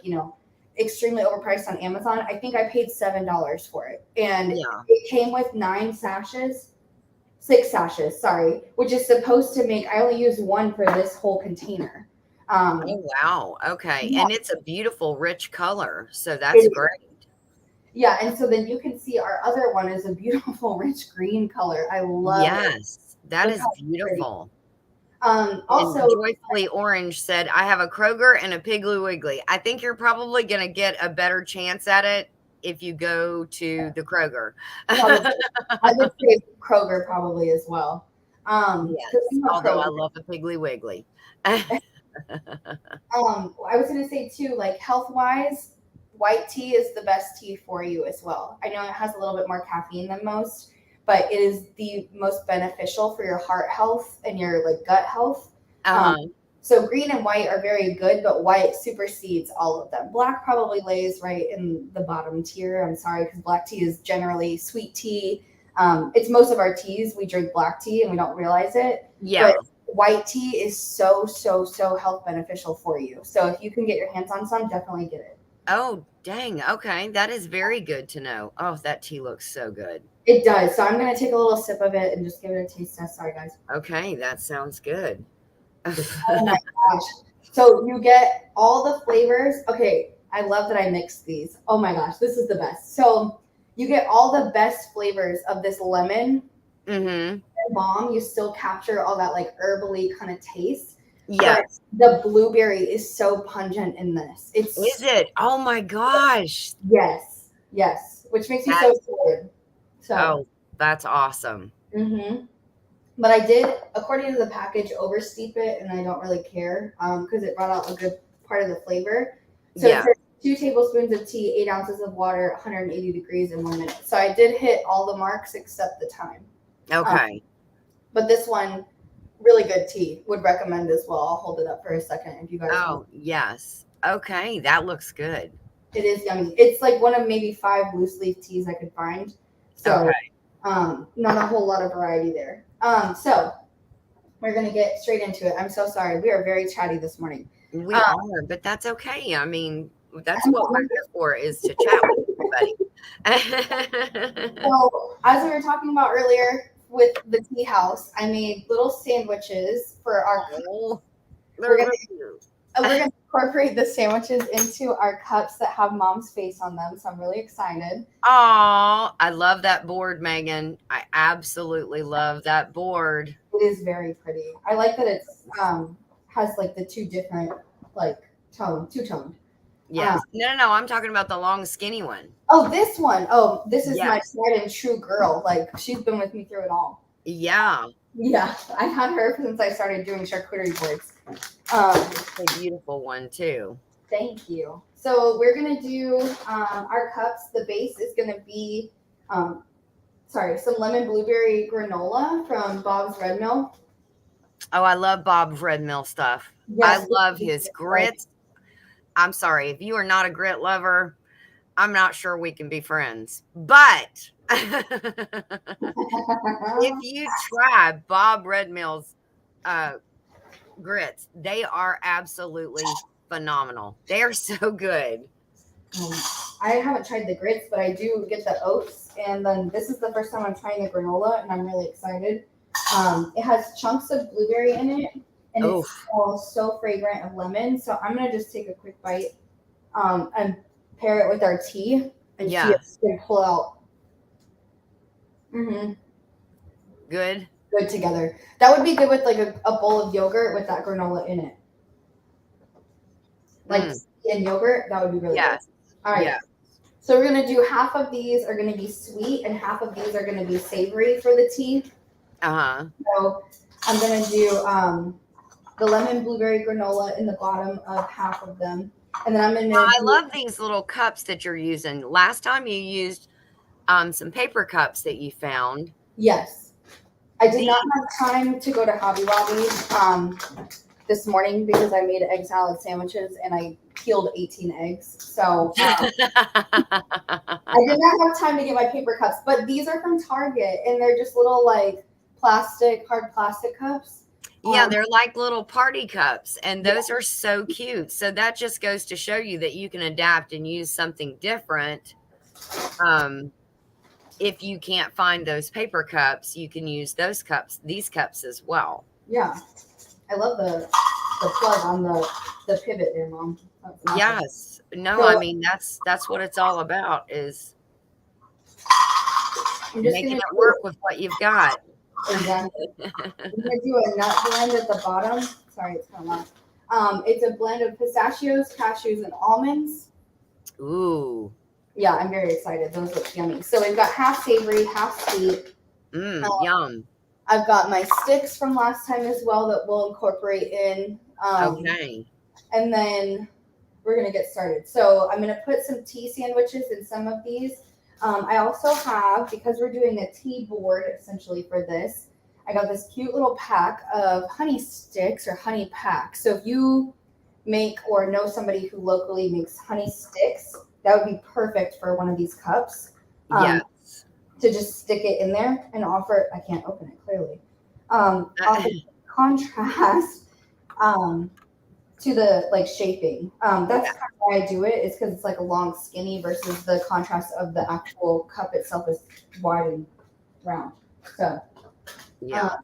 extremely overpriced on Amazon, I think I paid $7 for it. And Yeah. it came with 6 sachets, sorry, which is supposed to make, I only used one for this whole container. Oh, wow. Okay. Yeah, And it's a beautiful, rich color. So that's it is. great. Yeah, and so then you can see our other one is a beautiful rich green color. I love it. Yes, that Look is how pretty. beautiful. And Also, Joyfully Orange said, I have a Kroger and a Piggly Wiggly. I think you're probably going to get a better chance at it if you go to the Kroger. probably, I would say Kroger probably as well. Because Yes, we have although Kroger. I love a Piggly Wiggly. I was gonna say too, like health wise, white tea is the best tea for you as well. I know it has a little bit more caffeine than most, but it is the most beneficial for your heart health and your like gut health. Um, Uh-huh. so green and white are very good, but white supersedes all of them. Black probably lays right in the bottom tier. I'm sorry, because black tea is generally sweet tea. It's most of our teas. We drink black tea and we don't realize it, but Yeah. white tea is so health beneficial for you. So if you can get your hands on some, definitely get it. Oh, dang. Okay. That is very good to know. Oh, that tea looks so good. It does. So I'm gonna take a little sip of it and just give it a taste test. Sorry, guys. Okay, that sounds good. Oh my gosh. So you get all the flavors. Okay, I love that I mixed these. Oh my gosh, this is the best. So you get all the best flavors of this lemon Mm-hmm. balm. You still capture all that like herbally kind of taste, but Yes. the blueberry is so pungent in this. Is It's it? Oh my gosh. yes, which makes me That, so excited. So, oh, that's awesome. but I did, according to the package, oversteep it, and I don't really care because it brought out a good part of the flavor. So it Yeah. says 2 tablespoons of tea, 8 ounces of water, 180 degrees in 1 minute. So I did hit all the marks except the time. Okay. But this one, really good tea. Would recommend as well. I'll hold it up for a second if you guys want. Oh, yes. Okay, that looks good. It is yummy. It's like one of maybe 5 loose leaf teas I could find. So Okay. not a whole lot of variety there. So we're gonna get straight into it. I'm so sorry. We are very chatty this morning. We Um, are, but that's okay. I mean, that's what we're here for, is to chat with everybody. so as we were talking about earlier with the tea house, I made little sandwiches for our. Oh, We're they're gonna really cute. we're gonna incorporate the sandwiches into our cups that have mom's face on them. So I'm really excited. Oh, I love that board, Megan. I absolutely love that board. It is very pretty. I like that it's has like the two different like two toned. Yes. No. I'm talking about the long, skinny one. Oh, this one. Oh, this is my Yes. tried and true girl. Like she's been with me through it all. Yeah. Yeah, I've had her since I started doing charcuterie boards. It's a beautiful one, too. Thank you. So we're gonna do our cups. The base is gonna be, some lemon blueberry granola from Bob's Red Mill. Oh, I love Bob's Red Mill stuff. I Yes, love his grits. I'm sorry, if you are not a grit lover, I'm not sure we can be friends. But if you try Bob Red Mill's grits, they are absolutely phenomenal. They are so good. I haven't tried the grits, but I do get the oats, and then this is the first time I'm trying the granola, and I'm really excited. It has chunks of blueberry in it, and it smells so fragrant of lemon. So I'm gonna just take a quick bite, and pair it with our tea, and see if we can pull out. Good. Good together. That would be good with like a bowl of yogurt with that granola in it, like tea and yogurt. That would be really good. All right. Yeah. So we're gonna do half of these are gonna be sweet and half of these are gonna be savory for the tea. So I'm gonna do the lemon blueberry granola in the bottom of half of them, and then I'm gonna. I love these little cups that you're using. Last time you used some paper cups that you found. Yes, I did not have time to go to Hobby Lobby this morning because I made egg salad sandwiches and I peeled 18 eggs. So I did not have time to get my paper cups, but these are from Target and they're just little like hard plastic cups. Yeah, they're like little party cups, and Yeah, those are so cute. So that just goes to show you that you can adapt and use something different. Um, if you can't find those paper cups, you can use these cups as well. yeah. I love the plug on the pivot there, Mom. That's awesome. Yes. No, I So mean that's what it's all about is I'm just making gonna it do work with what you've got. exactly. I'm gonna do a nut blend at the bottom. Sorry, it's kind of loud. It's a blend of pistachios, cashews, and almonds. Ooh. Yeah, I'm very excited. Those look yummy. So we've got half savory, half sweet. Yum. I've got my sticks from last time as well that we'll incorporate in. Okay. And then we're gonna get started. So I'm gonna put some tea sandwiches in some of these. I also have, because we're doing a tea board essentially for this, I got this cute little pack of honey sticks or honey packs. So if you make or know somebody who locally makes honey sticks, that would be perfect for one of these cups. Yes. To just stick it in there and offer, I can't open it clearly, Uh, offer contrast to the like shaping. That's yeah. kind of why I do it, is because it's like a long skinny versus the contrast of the actual cup itself is wide and round. So Yeah.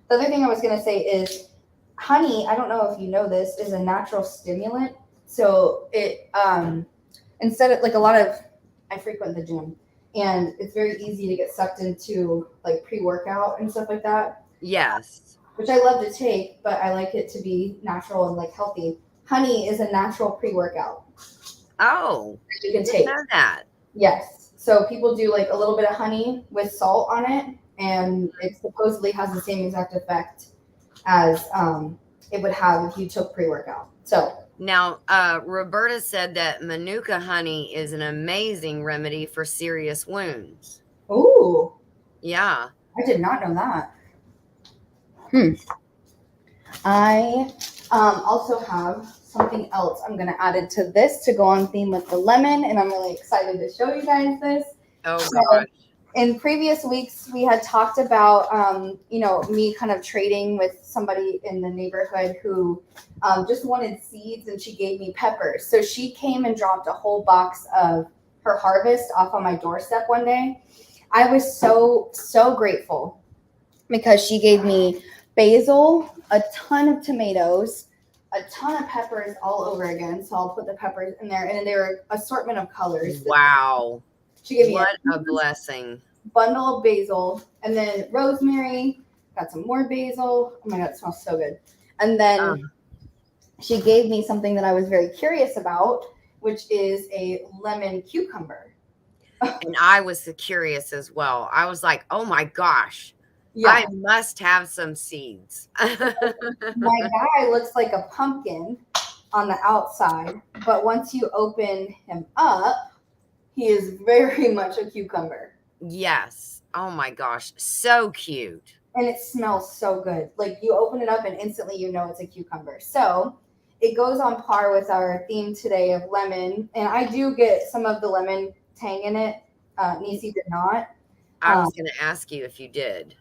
the other thing I was going to say is honey, I don't know if you know this, is a natural stimulant. So it, instead of like a lot of, I frequent the gym and it's very easy to get sucked into like pre-workout and stuff like that, Yes. which I love to take, but I like it to be natural and like healthy. Honey is a natural pre-workout Oh, that you can didn't take. know that. Yes. So people do like a little bit of honey with salt on it, and it supposedly has the same exact effect as it would have if you took pre-workout. So Now, Roberta said that Manuka honey is an amazing remedy for serious wounds. ooh, Yeah. I did not know that. I also have something else I'm going to add into this to go on theme with the lemon, and I'm really excited to show you guys this. Oh So, gosh. in previous weeks, we had talked about, me kind of trading with somebody in the neighborhood who just wanted seeds, and she gave me peppers. So she came and dropped a whole box of her harvest off on my doorstep one day. I was so grateful because she gave me basil, a ton of tomatoes, a ton of peppers all over again. So I'll put the peppers in there, and there are assortment of colors. Wow. She gave me What a blessing. bundle of basil, and then rosemary. Got some more basil. Oh my god, it smells so good. And then she gave me something that I was very curious about, which is a lemon cucumber. And I was curious as well. I was like, oh my gosh, Yeah, I must have some seeds. my guy looks like a pumpkin on the outside, but once you open him up, he is very much a cucumber. Yes. Oh my gosh. So cute. And it smells so good. Like you open it up and instantly you know it's a cucumber. So it goes on par with our theme today of lemon. And I do get some of the lemon tang in it. Nisi did not. I was going to ask you if you did.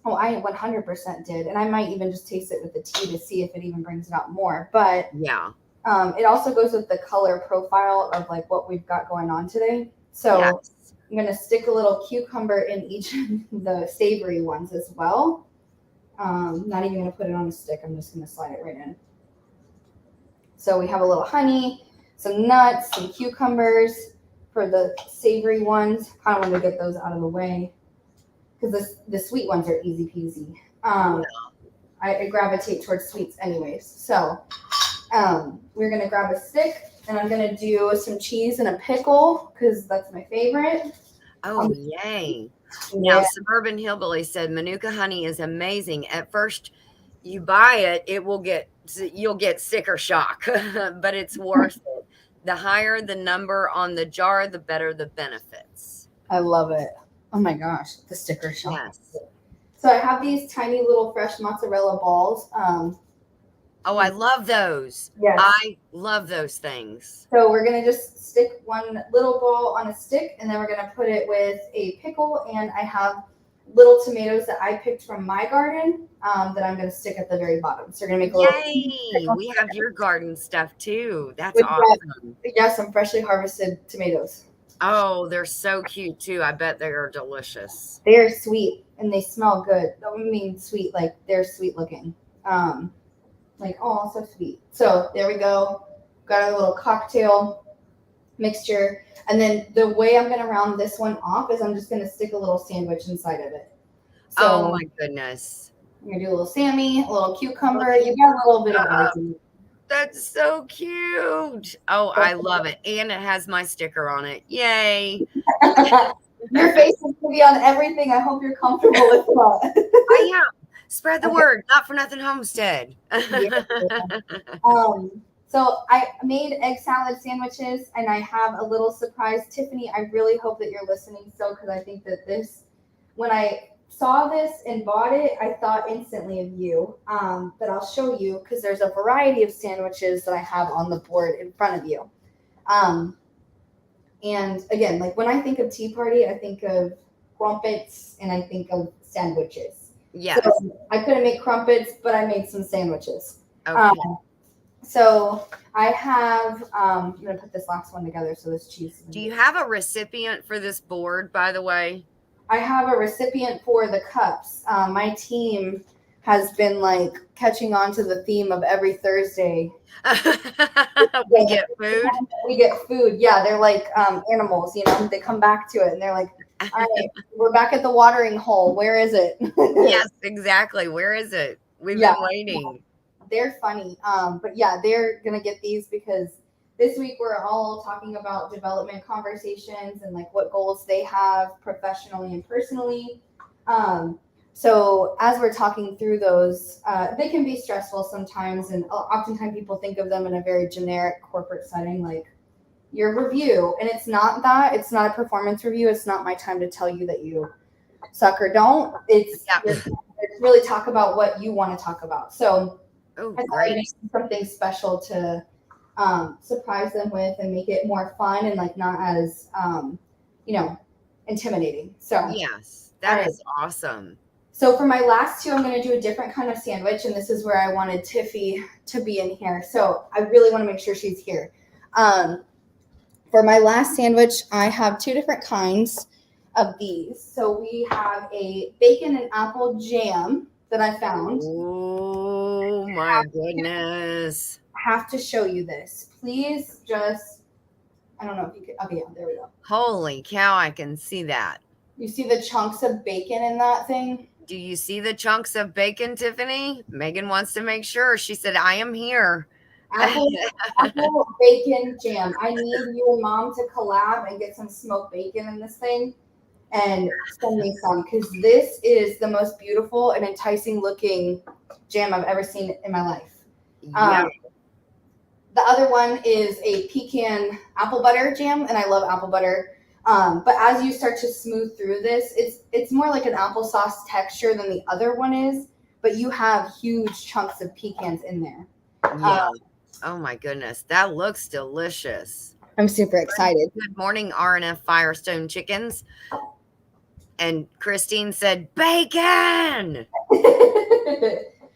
Oh, I 100% did. And I might even just taste it with the tea to see if it even brings it out more. But Yeah. it also goes with the color profile of like what we've got going on today. So Yes. I'm going to stick a little cucumber in each of the savory ones as well. Not even going to put it on a stick. I'm just going to slide it right in. So we have a little honey, some nuts, some cucumbers for the savory ones. Kind of want to get those out of the way because the sweet ones are easy peasy. I gravitate towards sweets anyways. So we're going to grab a stick, and I'm going to do some cheese and a pickle because that's my favorite. Oh, yay. Now, Yeah. Suburban Hillbilly said Manuka honey is amazing. At first, you buy it, you'll get sticker shock, but it's worth it. The higher the number on the jar, the better the benefits. I love it. Oh my gosh, the sticker shock. Yes. So I have these tiny little fresh mozzarella balls. Oh, I love those. Yes. I love those things. So we're gonna just stick one little ball on a stick, and then we're gonna put it with a pickle. And I have little tomatoes that I picked from my garden that I'm going to stick at the very bottom. So we're going to make a little. Yay! We have your garden stuff too. That's With awesome. yeah, some freshly harvested tomatoes. Oh, they're so cute too. I bet they are delicious. They are sweet and they smell good. I mean, sweet, like they're sweet looking. Um, like, oh, so sweet. So there we go. Got a little cocktail mixture. And then the way I'm going to round this one off is I'm just going to stick a little sandwich inside of it. Oh So my goodness. I'm going to do a little Sammy, a little cucumber. You got a little bit of everything. That's so cute. Oh, I love it. And it has my sticker on it. Yay. Your face is going to be on everything. I hope you're comfortable with that. I am. Spread the word. Not for nothing homestead. So I made egg salad sandwiches and I have a little surprise. Tiffany, I really hope that you're listening still because I think that this, when I saw this and bought it, I thought instantly of you. But I'll show you because there's a variety of sandwiches that I have on the board in front of you. And again, like when I think of tea party, I think of crumpets and I think of sandwiches. Yes. So I couldn't make crumpets, but I made some sandwiches. Okay. So I have, I'm going to put this last one together so this cheese. Do you have a recipient for this board, by the way? I have a recipient for the cups. My team has been like catching on to the theme of every Thursday. We get food. We get food. Yeah, they're like animals, you know, they come back to it and they're like, all right, we're back at the watering hole. Where is it? Yes, exactly. Where is it? We've been waiting. They're funny. But yeah, they're going to get these because this week we're all talking about development conversations and like what goals they have professionally and personally. So as we're talking through those, they can be stressful sometimes. And oftentimes people think of them in a very generic corporate setting, like your review. And it's not that. It's not a performance review. It's not my time to tell you that you suck or don't. It's really talk about what you want to talk about. So I thought I'd make something special to surprise them with and make it more fun and like not as, intimidating. So yes, that is awesome. So for my last two, I'm going to do a different kind of sandwich, and this is where I wanted Tiffy to be in here. So I really want to make sure she's here. For my last sandwich, I have two different kinds of these. So we have a bacon and apple jam that I found. Oh my goodness. I have to show you this. Please just, I don't know if you could, okay, yeah, there we go. Holy cow, I can see that. You see the chunks of bacon in that thing? Do you see the chunks of bacon, Tiffany? Megan wants to make sure. She said, I am here. Apple bacon jam. I need you and Mom to collab and get some smoked bacon in this thing and send me some because this is the most beautiful and enticing looking jam I've ever seen in my life. Yeah. The other one is a pecan apple butter jam, and I love apple butter. But as you start to smooth through this, it's more like an applesauce texture than the other one is, but you have huge chunks of pecans in there. Yeah. Oh my goodness. That looks delicious. I'm super excited. Good morning, RNF Firestone Chickens. And Christine said, bacon!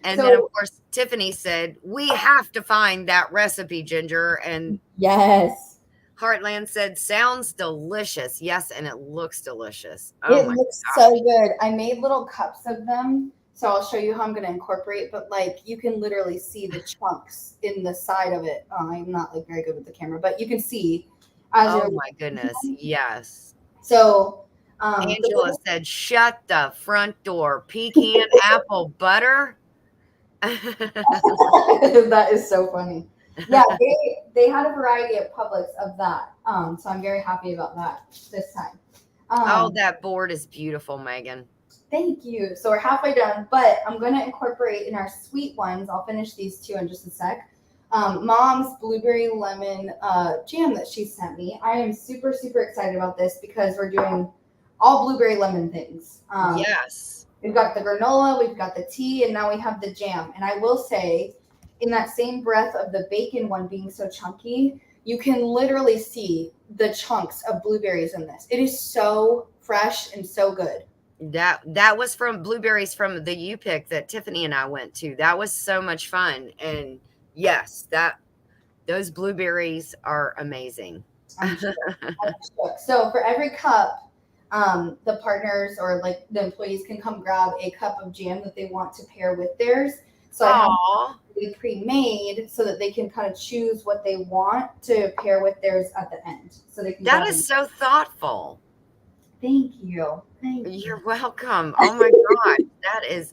And then, of course, Tiffany said, we have to find that recipe, Ginger. And yes. Heartland said, sounds delicious. Yes, and it looks delicious. Oh, it looks so good. I made little cups of them, so I'll show you how I'm going to incorporate. But, like, you can literally see the chunks in the side of it. I'm not, like, very good with the camera, but you can see. Oh, my goodness. Yes. So, Angela said, shut the front door. Pecan apple butter. That is so funny. Yeah, they had a variety at Publix of that. So I'm very happy about that this time. Oh, that board is beautiful, Megan. Thank you. So we're halfway done, but I'm going to incorporate in our sweet ones. I'll finish these two in just a sec. Mom's blueberry lemon jam that she sent me. I am super, super excited about this because we're doing all blueberry lemon things. Yes. We've got the granola, we've got the tea, and now we have the jam. And I will say, in that same breath of the bacon one being so chunky, you can literally see the chunks of blueberries in this. It is so fresh and so good. That was from blueberries from the U pick that Tiffany and I went to. That was so much fun. And yes, that those blueberries are amazing. I'm shook. I'm shook. So for every cup, the partners or like the employees can come grab a cup of jam that they want to pair with theirs. So I have Aw, it pre-made so that they can kind of choose what they want to pair with theirs at the end. So they can that grab is them. so thoughtful. Thank you. Thank you. You're welcome. Oh my gosh,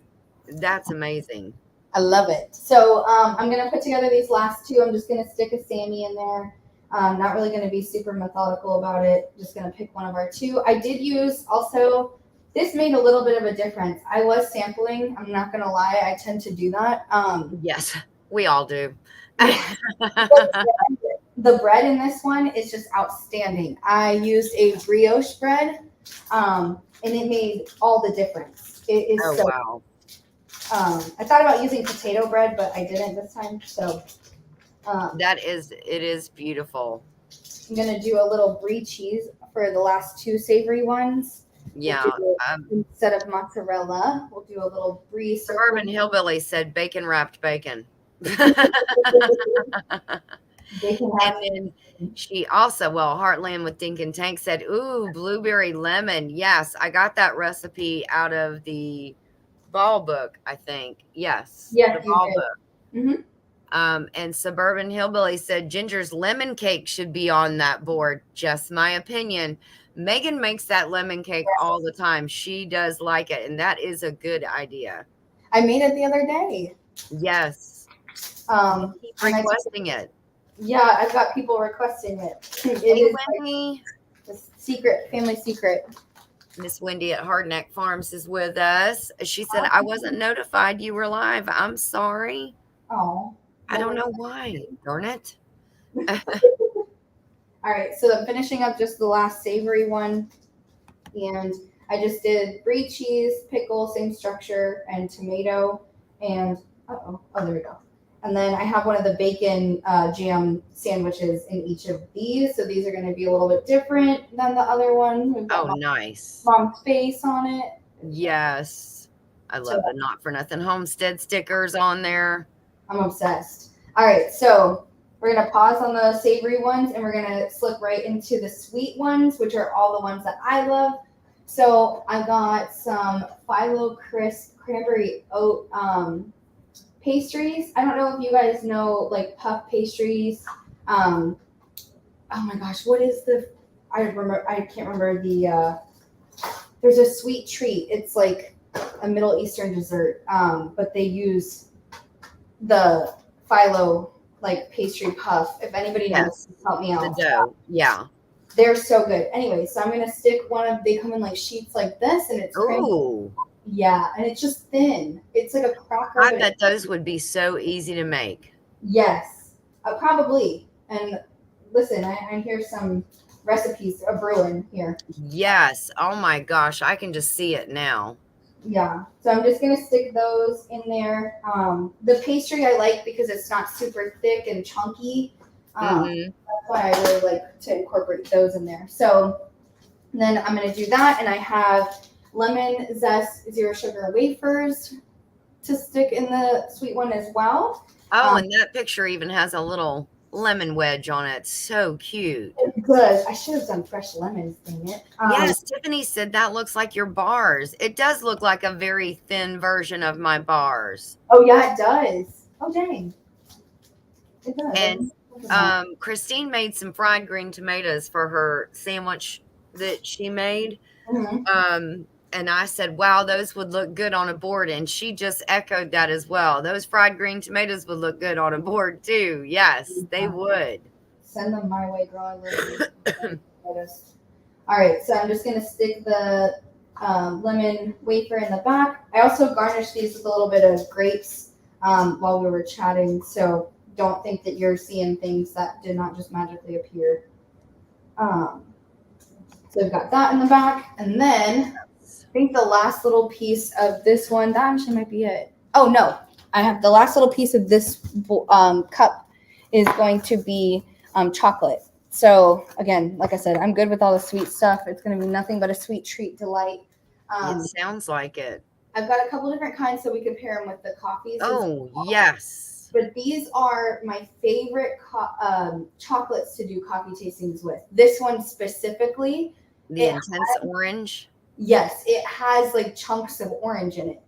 that's amazing. I love it. So I'm going to put together these last two. I'm just going to stick a Sammy in there. Not really going to be super methodical about it. Just going to pick one of our two. I did use also, this made a little bit of a difference. I was sampling. I'm not going to lie. I tend to do that. Yes, we all do. Yeah. The bread in this one is just outstanding. I used a brioche bread, and it made all the difference. It is Oh so. wow. I thought about using potato bread, but I didn't this time. So It is beautiful. I'm gonna do a little brie cheese for the last two savory ones. Yeah. Instead of mozzarella, we'll do a little brie Suburban Hillbilly said bacon wrapped bacon. Bacon And then she also, well, Heartland with Dink and Tank said, ooh, blueberry lemon. Yes, I got that recipe out of the ball book, I think. Yes, Yes, the you ball did. book. And Suburban Hillbilly said Ginger's lemon cake should be on that board. Just my opinion. Megan makes that lemon cake all the time. She does like it, and that is a good idea. I made it the other day. Yes. Keep And requesting it. Yeah, I've got people requesting it. It Hey, is Wendy. like a secret, family secret. Miss Wendy at Hardneck Farms is with us. She said, I wasn't notified you were live. I'm sorry. Oh. I don't know why. Darn it. All right, so I'm finishing up just the last savory one. And I just did brie cheese, pickle, same structure, and tomato. And, oh, there we go. And then I have one of the bacon jam sandwiches in each of these. So these are going to be a little bit different than the other one. We've got nice. mom's face on it. Yes. I love the Not For Nothing Homestead stickers on there. I'm obsessed. All right, so we're going to pause on the savory ones and we're going to slip right into the sweet ones, which are all the ones that I love. So I got some Philo Crisp cranberry oat pastries. I don't know if you guys know like puff pastries. Oh my gosh, what is I can't remember there's a sweet treat. It's like a Middle Eastern dessert, but they use the Philo like pastry puff. If anybody knows, help me out. The dough. Yeah. They're so good. Anyway, so I'm gonna stick they come in like sheets like this, and it's Ooh. Yeah, and it's just thin. It's like a cracker. I bet those would be so easy to make. Yes, probably. And listen, I hear some recipes of brewing here. Yes. Oh my gosh, I can just see it now. Yeah, so I'm just gonna stick those in there. The pastry I like because it's not super thick and chunky. That's why I really like to incorporate those in there. So then I'm gonna do that, and I have lemon zest zero sugar wafers to stick in the sweet one as well. Oh, and that picture even has a little lemon wedge on it. So cute. It's good. I should have done fresh lemons, dang it. Yes, Tiffany said that looks like your bars. It does look like a very thin version of my bars. Oh yeah, it does. Oh dang. It does. And Christine made some fried green tomatoes for her sandwich that she made. And I said, wow, those would look good on a board. And she just echoed that as well. Those fried green tomatoes would look good on a board too. Yes, they would. Send them my way, girl. I love these. All right, so I'm just going to stick the lemon wafer in the back. I also garnished these with a little bit of grapes while we were chatting. So don't think that you're seeing things that did not just magically appear. So we've got that in the back. And then I think the last little piece of this one, that actually might be it. Oh, no. I have the last little piece of this cup is going to be chocolate. So, again, like I said, I'm good with all the sweet stuff. It's going to be nothing but a sweet treat delight. It sounds like it. I've got a couple different kinds so we can pair them with the coffees. Oh, yes. But these are my favorite chocolates to do coffee tastings with. This one specifically, The intense orange. yes, it has like chunks of orange in it.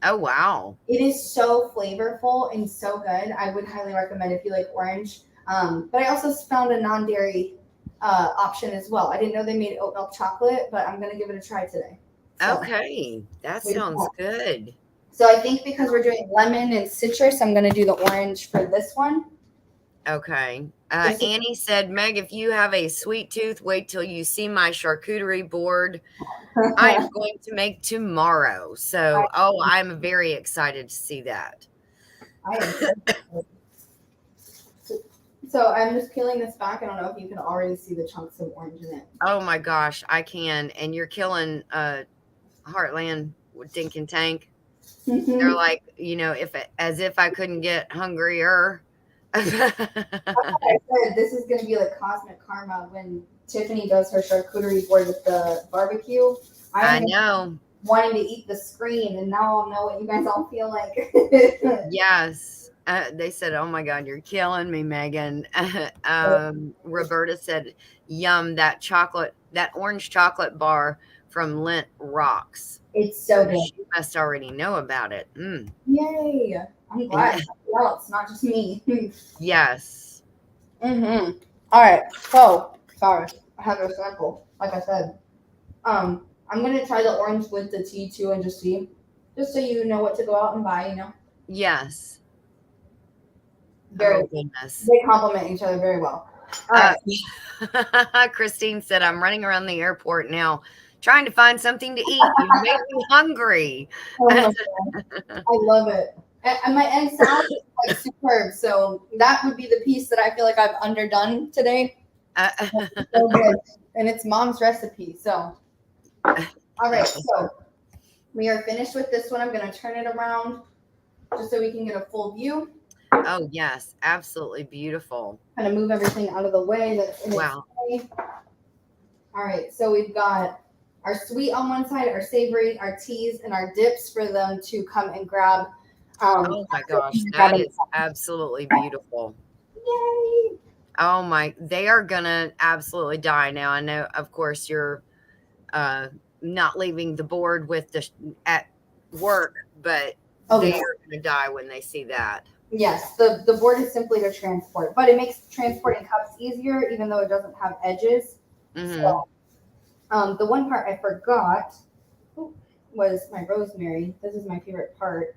Oh, wow. It is so flavorful and so good. I would highly recommend if you like orange. But I also found a non-dairy option as well. I didn't know they made oat milk chocolate, but I'm gonna give it a try today. So, Okay. That sounds good. so I think because we're doing lemon and citrus, I'm gonna do the orange for this one. Okay. Annie said, Meg, if you have a sweet tooth, wait till you see my charcuterie board. I am going to make tomorrow. So, I'm very excited to see that. I am. So I'm just peeling this back. I don't know if you can already see the chunks of orange in it. Oh my gosh, I can. And you're killing Heartland with Dink and Tank. They're like, as if I couldn't get hungrier. That's what I said. This is going to be like cosmic karma when Tiffany does her charcuterie board with the barbecue. I know. Wanting to eat the screen, and now I'll know what you guys all feel like. Yes. They said, oh my God, you're killing me, Megan. Roberta said, yum, that orange chocolate bar from Lint rocks. It's so good. She must already know about it. Yay. I'm glad. Well, it's not just me. Yes. All right. So, sorry. I have a sample. Like I said. I'm going to try the orange with the tea too and just see. Just so you know what to go out and buy, Yes. Very goodness. They complement each other very well. All right. Christine said, I'm running around the airport now trying to find something to eat. You make me hungry. Oh my God. I love it. And my egg salad is like superb. So that would be the piece that I feel like I've underdone today. So good. And it's mom's recipe. So, all right. So we are finished with this one. I'm going to turn it around just so we can get a full view. Oh, yes. Absolutely beautiful. Kind of move everything out of the way. Wow. All right. So we've got our sweet on one side, our savory, our teas, and our dips for them to come and grab. Oh my gosh, that is absolutely beautiful. Yay! Oh my, they are gonna absolutely die now. I know, of course, you're not leaving the board with at work, but they are gonna die when they see that. Yes, the board is simply to transport, but it makes transporting cups easier, even though it doesn't have edges. So, the one part I forgot was my rosemary. This is my favorite part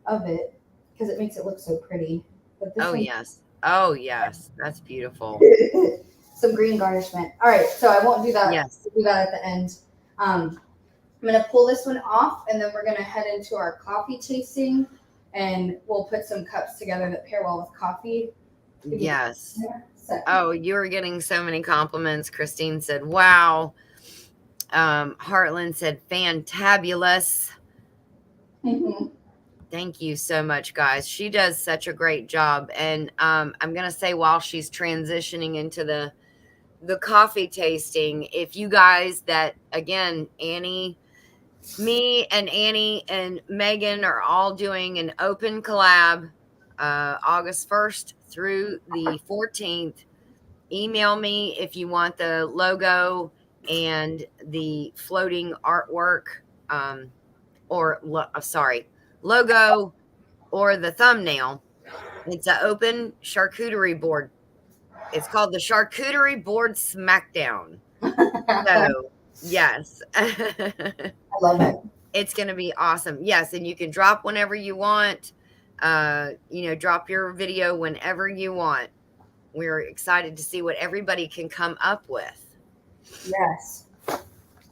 of it because it makes it look so pretty. But this Oh yes, that's beautiful. Some green garnishment. All right, so I won't do that. Yes, we'll do that at the end. I'm gonna pull this one off, and then we're gonna head into our coffee tasting, and we'll put some cups together that pair well with coffee. Yes. Oh, you're getting so many compliments. Christine said, "Wow." Heartland said, "Fantabulous." Thank you so much, guys. She does such a great job. And I'm going to say while she's transitioning into the coffee tasting, if you guys again, Annie, me and Annie and Megan are all doing an open collab August 1st through the 14th. Email me if you want the logo and the floating artwork logo or the thumbnail. It's an open charcuterie board. It's called the Charcuterie Board Smackdown. So, yes. I love it. It's going to be awesome. Yes, and you can drop whenever you want. Drop your video whenever you want. We're excited to see what everybody can come up with. Yes,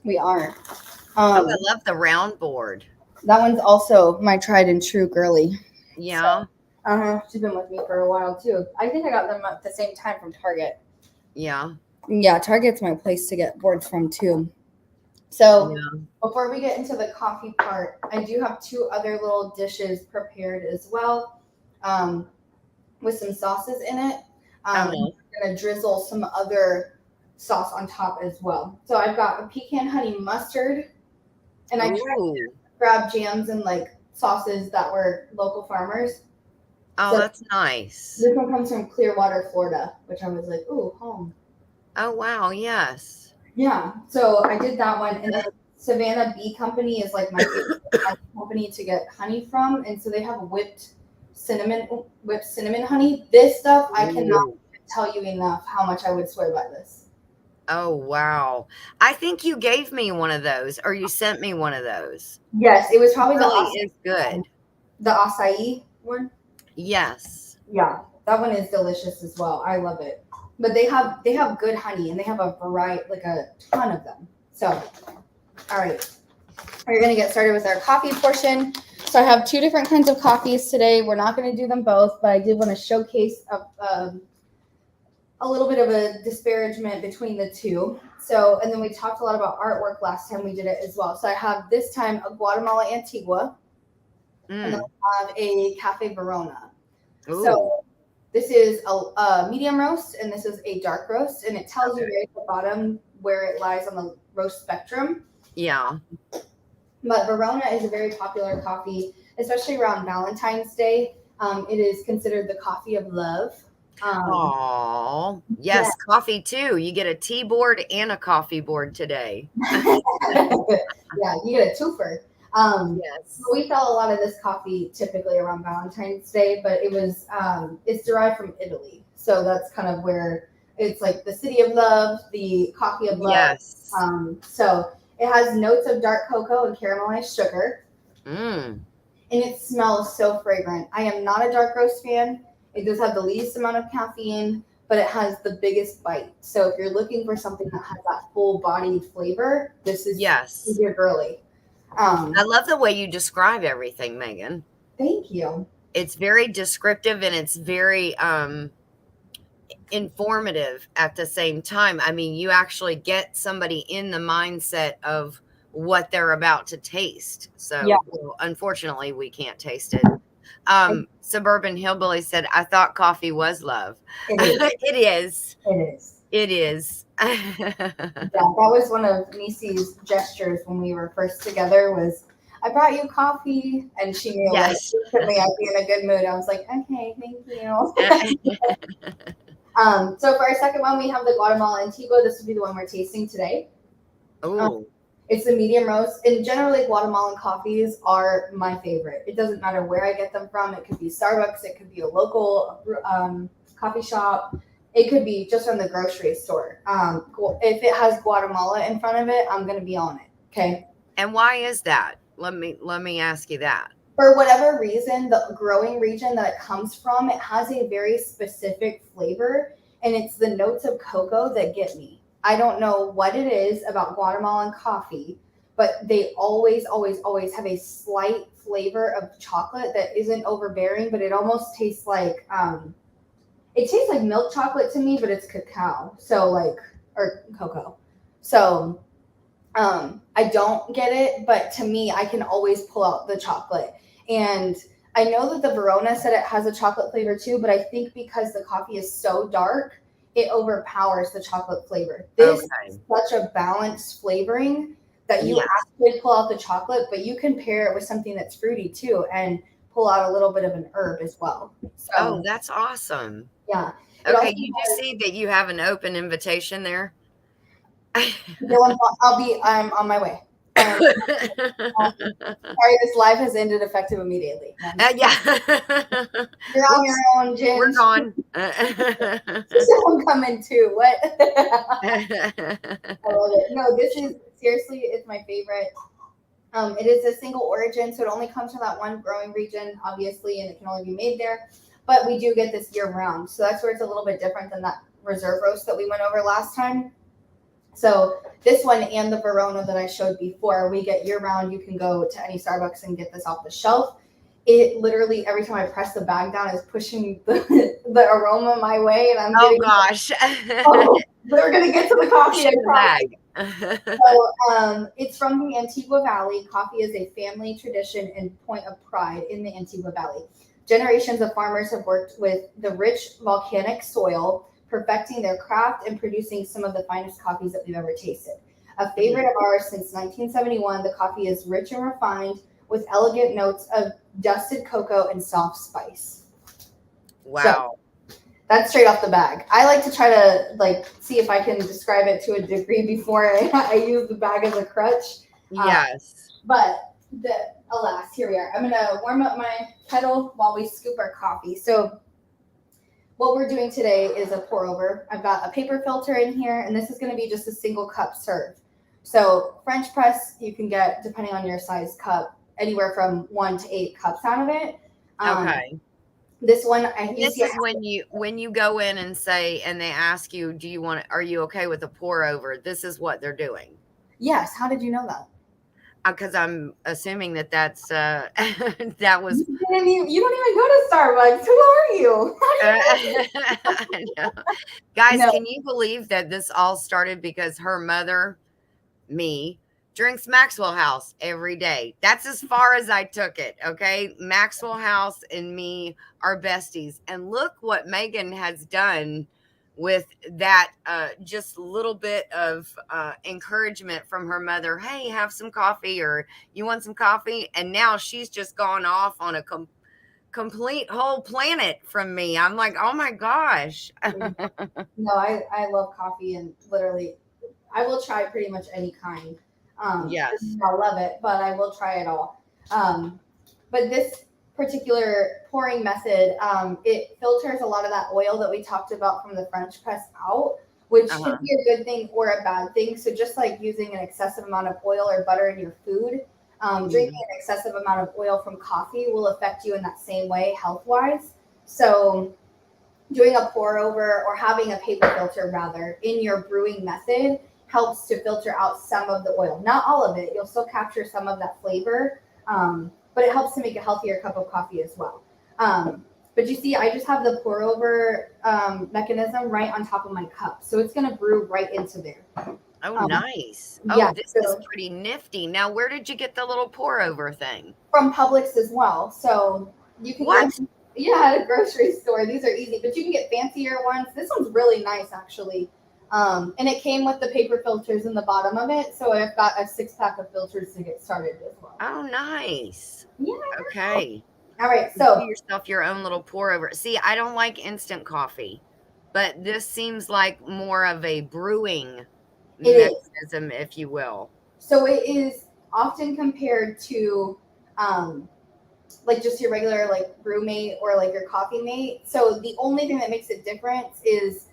we are. I love the round board. That one's also my tried and true girly. Yeah. So, she's been with me for a while too. I think I got them at the same time from Target. Yeah. Yeah, Target's my place to get boards from too. So before we get into the coffee part, I do have two other little dishes prepared as well, with some sauces in it. I'm gonna drizzle some other sauce on top as well. So I've got a pecan honey mustard And I tried to Ooh. grab jams and like sauces that were local farmers. Oh, So that's nice. this one comes from Clearwater, Florida, which I was like, ooh, home. Oh, wow. Yes. Yeah. So I did that one. And then Savannah Bee Company is like my favorite honey company to get honey from. And so they have whipped cinnamon honey. This stuff, I cannot Ooh. tell you enough how much I would swear by this. Oh, wow. I think you gave me one of those or you sent me one of those. Yes, it was It probably really is good. the acai one. Yes. Yeah, that one is delicious as well. I love it. But they have good honey and they have a variety, like a ton of them. So, all right, we're gonna get started with our coffee portion. So I have two different kinds of coffees today. We're not gonna do them both, but I did want to showcase a little bit of a disparagement between the two. So, and then we talked a lot about artwork last time we did it as well. So I have this time a Guatemala Antigua, and then Mm. I have a Cafe Verona. Ooh. So this is a medium roast, and this is a dark roast, and it tells you Okay. right at the bottom where it lies on the roast spectrum. Yeah. But Verona is a very popular coffee, especially around Valentine's Day. It is considered the coffee of love. Um, Oh, yeah. yes. Coffee too. You get a tea board and a coffee board today. Yeah, you get a twofer. Yes. We sell a lot of this coffee typically around Valentine's Day, but it's derived from Italy, so that's kind of where it's like the city of love, the coffee of love. Yes. So it has notes of dark cocoa and caramelized sugar, Mm. and it smells so fragrant. I am not a dark roast fan. It does have the least amount of caffeine, but it has the biggest bite. So if you're looking for something that has that full bodied flavor, this is Yes. your girly. I love the way you describe everything, Megan. Thank you. It's very descriptive and it's very informative at the same time. I mean, you actually get somebody in the mindset of what they're about to taste. Yeah, So, well, unfortunately, we can't taste it. Suburban Hillbilly said, I thought coffee was love. it is. It is. It is. It is. Yeah, that was one of Nisi's gestures when we were first together was I brought you coffee and she knew like Yes. instantly I'd be in a good mood. I was like, okay, thank you. So for our second one, we have the Guatemala Antigua. This would be the one we're tasting today. Um, Oh, it's the medium roast, and generally Guatemalan coffees are my favorite. It doesn't matter where I get them from. It could be Starbucks, it could be a local coffee shop, it could be just from the grocery store. If it has Guatemala in front of it, I'm gonna be on it. Okay. and why is that? Let me ask you that. For whatever reason, the growing region that it comes from, it has a very specific flavor, and it's the notes of cocoa that get me. I don't know what it is about Guatemalan coffee, but they always, always, always have a slight flavor of chocolate that isn't overbearing, but it almost tastes like it tastes like milk chocolate to me, but it's cacao. So like or cocoa. So I don't get it, but to me, I can always pull out the chocolate. And I know that the Verona said it has a chocolate flavor too, but I think because the coffee is so dark, it overpowers the chocolate flavor. This Okay. is such a balanced flavoring that you Yes. actually pull out the chocolate, but you can pair it with something that's fruity too and pull out a little bit of an herb as well. Oh, So that's awesome. yeah. It Okay, also you do see that you have an open invitation there? I'm on my way. Sorry, this live has ended effective immediately. Yeah. You're on your Oops, own, we're Ginge. gone. Someone coming too. What? I love it. No, this is seriously, it's my favorite. It is a single origin, so it only comes from that one growing region, obviously, and it can only be made there. But we do get this year round, so that's where it's a little bit different than that reserve roast that we went over last time. So this one and the Verona that I showed before, we get year round. You can go to any Starbucks and get this off the shelf. It literally every time I press the bag down is pushing the aroma my way, and I'm Oh getting gosh. oh, we're gonna get to the coffee. I Pushing the promise. bag. So it's from the Antigua Valley. Coffee is a family tradition and point of pride in the Antigua Valley. Generations of farmers have worked with the rich volcanic soil, perfecting their craft and producing some of the finest coffees that we've ever tasted. A favorite of ours since 1971, the coffee is rich and refined with elegant notes of dusted cocoa and soft spice. So Wow. that's straight off the bag. I like to try to like see if I can describe it to a degree before I use the bag as a crutch. Yes. But alas, here we are. I'm gonna warm up my kettle while we scoop our coffee. So what we're doing today is a pour over. I've got a paper filter in here, and this is going to be just a single cup serve. So French press, you can get, depending on your size cup, anywhere from 1 to 8 cups out of it. Okay. This one, This is when you go in and say, and they ask you, are you okay with a pour over? This is what they're doing. Yes. How did you know that? Because I'm assuming that's that was. You don't even go to Starbucks. Who are you? I know. Guys, No. can you believe that this all started because her mother, me, drinks Maxwell House every day? That's as far as I took it. Okay, Maxwell House and me are besties, and look what Megan has done with that just little bit of encouragement from her mother. Hey, have some coffee, or you want some coffee? And now she's just gone off on a complete whole planet from me. I'm like, oh my gosh. No, I love coffee, and literally I will try pretty much any kind. Yes. I love it, but I will try it all. But this particular pouring method, it filters a lot of that oil that we talked about from the French press out, which can be a good thing or a bad thing. So just like using an excessive amount of oil or butter in your food, drinking an excessive amount of oil from coffee will affect you in that same way health-wise. So doing a pour over or having a paper filter rather in your brewing method helps to filter out some of the oil. Not all of it. You'll still capture some of that flavor, but it helps to make a healthier cup of coffee as well. But you see, I just have the pour over mechanism right on top of my cup. So it's going to brew right into there. Oh, nice. Oh, yeah, this is pretty nifty. Now, where did you get the little pour over thing? From Publix as well. So you can What? at a grocery store. These are easy, but you can get fancier ones. This one's really nice, actually. And it came with the paper filters in the bottom of it. So I've got a 6-pack of filters to get started as well. Oh, nice. Yeah. Okay. All right. So do yourself your own little pour over. See, I don't like instant coffee, but this seems like more of a brewing mechanism, if you will. So it is often compared to like just your regular like brew mate or like your coffee mate. So the only thing that makes it different is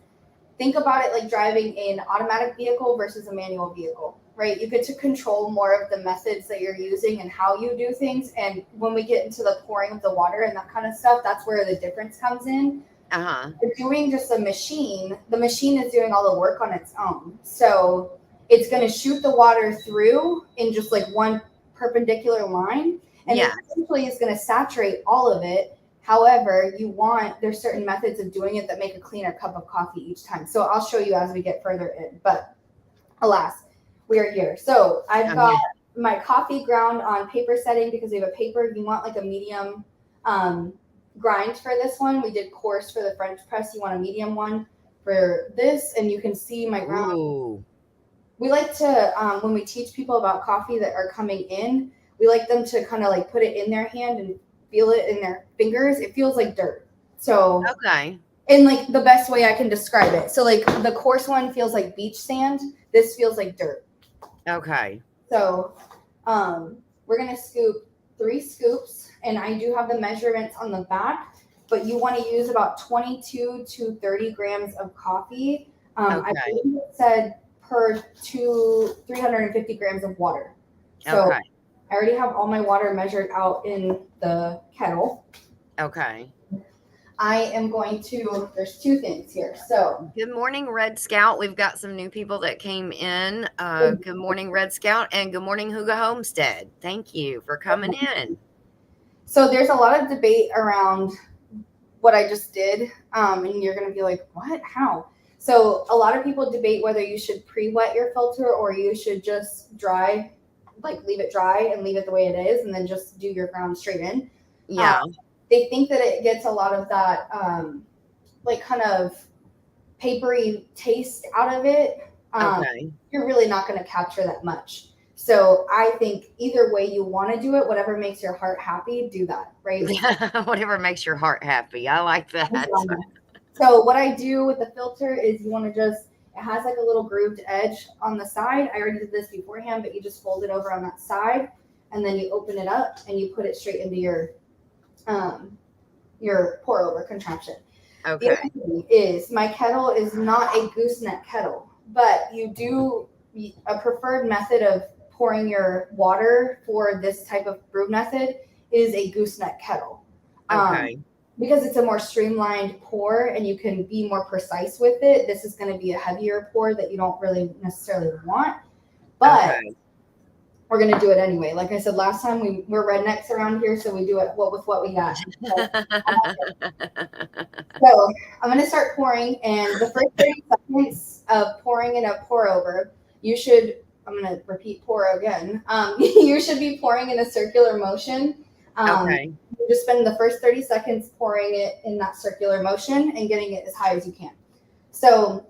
think about it like driving an automatic vehicle versus a manual vehicle, right? You get to control more of the methods that you're using and how you do things. And when we get into the pouring of the water and that kind of stuff, that's where the difference comes in. You're doing just a machine. The machine is doing all the work on its own. So it's going to shoot the water through in just like one perpendicular line. And it essentially is going to saturate all of it. However, there's certain methods of doing it that make a cleaner cup of coffee each time. So I'll show you as we get further in. But alas, we are here. So I've got my coffee ground on paper setting because we have a paper. You want like a medium grind for this one. We did coarse for the French press. You want a medium one for this. And you can see my ground. Ooh. We like to, when we teach people about coffee that are coming in, we like them to kind of like put it in their hand and feel it in their fingers. It feels like dirt. So in like the best way I can describe it. So like the coarse one feels like beach sand. This feels like dirt. Okay. So we're gonna scoop 3 scoops, and I do have the measurements on the back. But you want to use about 22 to 30 grams of coffee. I believe it said per 350 grams of water. So I already have all my water measured out in the kettle. Okay. I am going to, there's 2 things here. So good morning, Red Scout. We've got some new people that came in. Good morning, Red Scout, and good morning, Huga Homestead. Thank you for coming in. So there's a lot of debate around what I just did. And you're going to be like, what? How? So a lot of people debate whether you should pre-wet your filter or you should just leave it dry and leave it the way it is and then just do your ground straight in. Yeah. They think that it gets a lot of that like kind of papery taste out of it. Okay. you're really not going to capture that much. So I think either way you want to do it, whatever makes your heart happy, do that, right? Whatever makes your heart happy. I like that. So what I do with the filter is you want to just, it has like a little grooved edge on the side. I already did this beforehand, but you just fold it over on that side and then you open it up and you put it straight into your pour over contraption. The other Okay. thing is my kettle is not a gooseneck kettle, but you do a preferred method of pouring your water for this type of brew method is a gooseneck kettle. Okay. Because it's a more streamlined pour and you can be more precise with it. This is going to be a heavier pour that you don't really necessarily want, but Okay. we're going to do it anyway. Like I said last time, we're rednecks around here, so we do it with what we got. So I'm going to start pouring, and the first 30 seconds of pouring in a pour over, you should, I'm going to repeat pour again. You should be pouring in a circular motion. Okay. You just spend the first 30 seconds pouring it in that circular motion and getting it as high as you can. So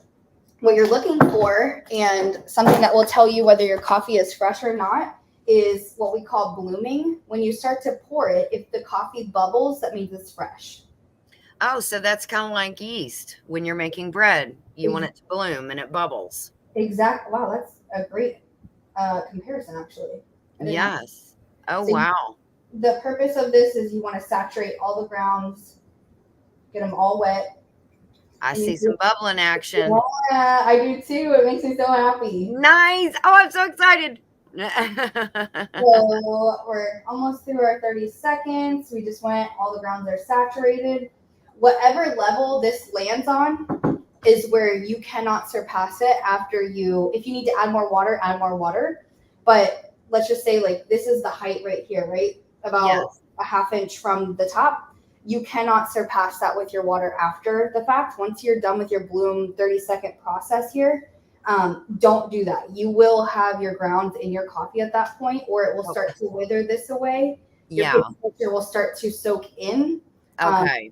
what you're looking for, and something that will tell you whether your coffee is fresh or not, is what we call blooming. When you start to pour it, if the coffee bubbles, that means it's fresh. Oh, so that's kind of like yeast when you're making bread. You want it to bloom and it bubbles. Exactly. Wow, that's a great comparison, actually. I didn't know. Yes. Oh, So wow. the purpose of this is you want to saturate all the grounds, get them all wet. I And you see some bubbling action. yeah, I do too. It makes me so happy. Nice. Oh, I'm so excited. So we're almost through our 30 seconds. We just went, all the grounds are saturated. Whatever level this lands on is where you cannot surpass it after if you need to add more water, add more water. But let's just say like this is the height right here, right? About Yes. a half inch from the top. You cannot surpass that with your water after the fact. Once you're done with your bloom 30-second process here, don't do that. You will have your grounds in your coffee at that point, or it will start to wither this away. Your Yeah. paper filter will start to soak in. Okay.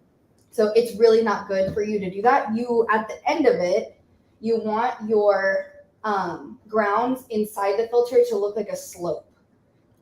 So it's really not good for you to do that. You, at the end of it, you want your grounds inside the filter to look like a slope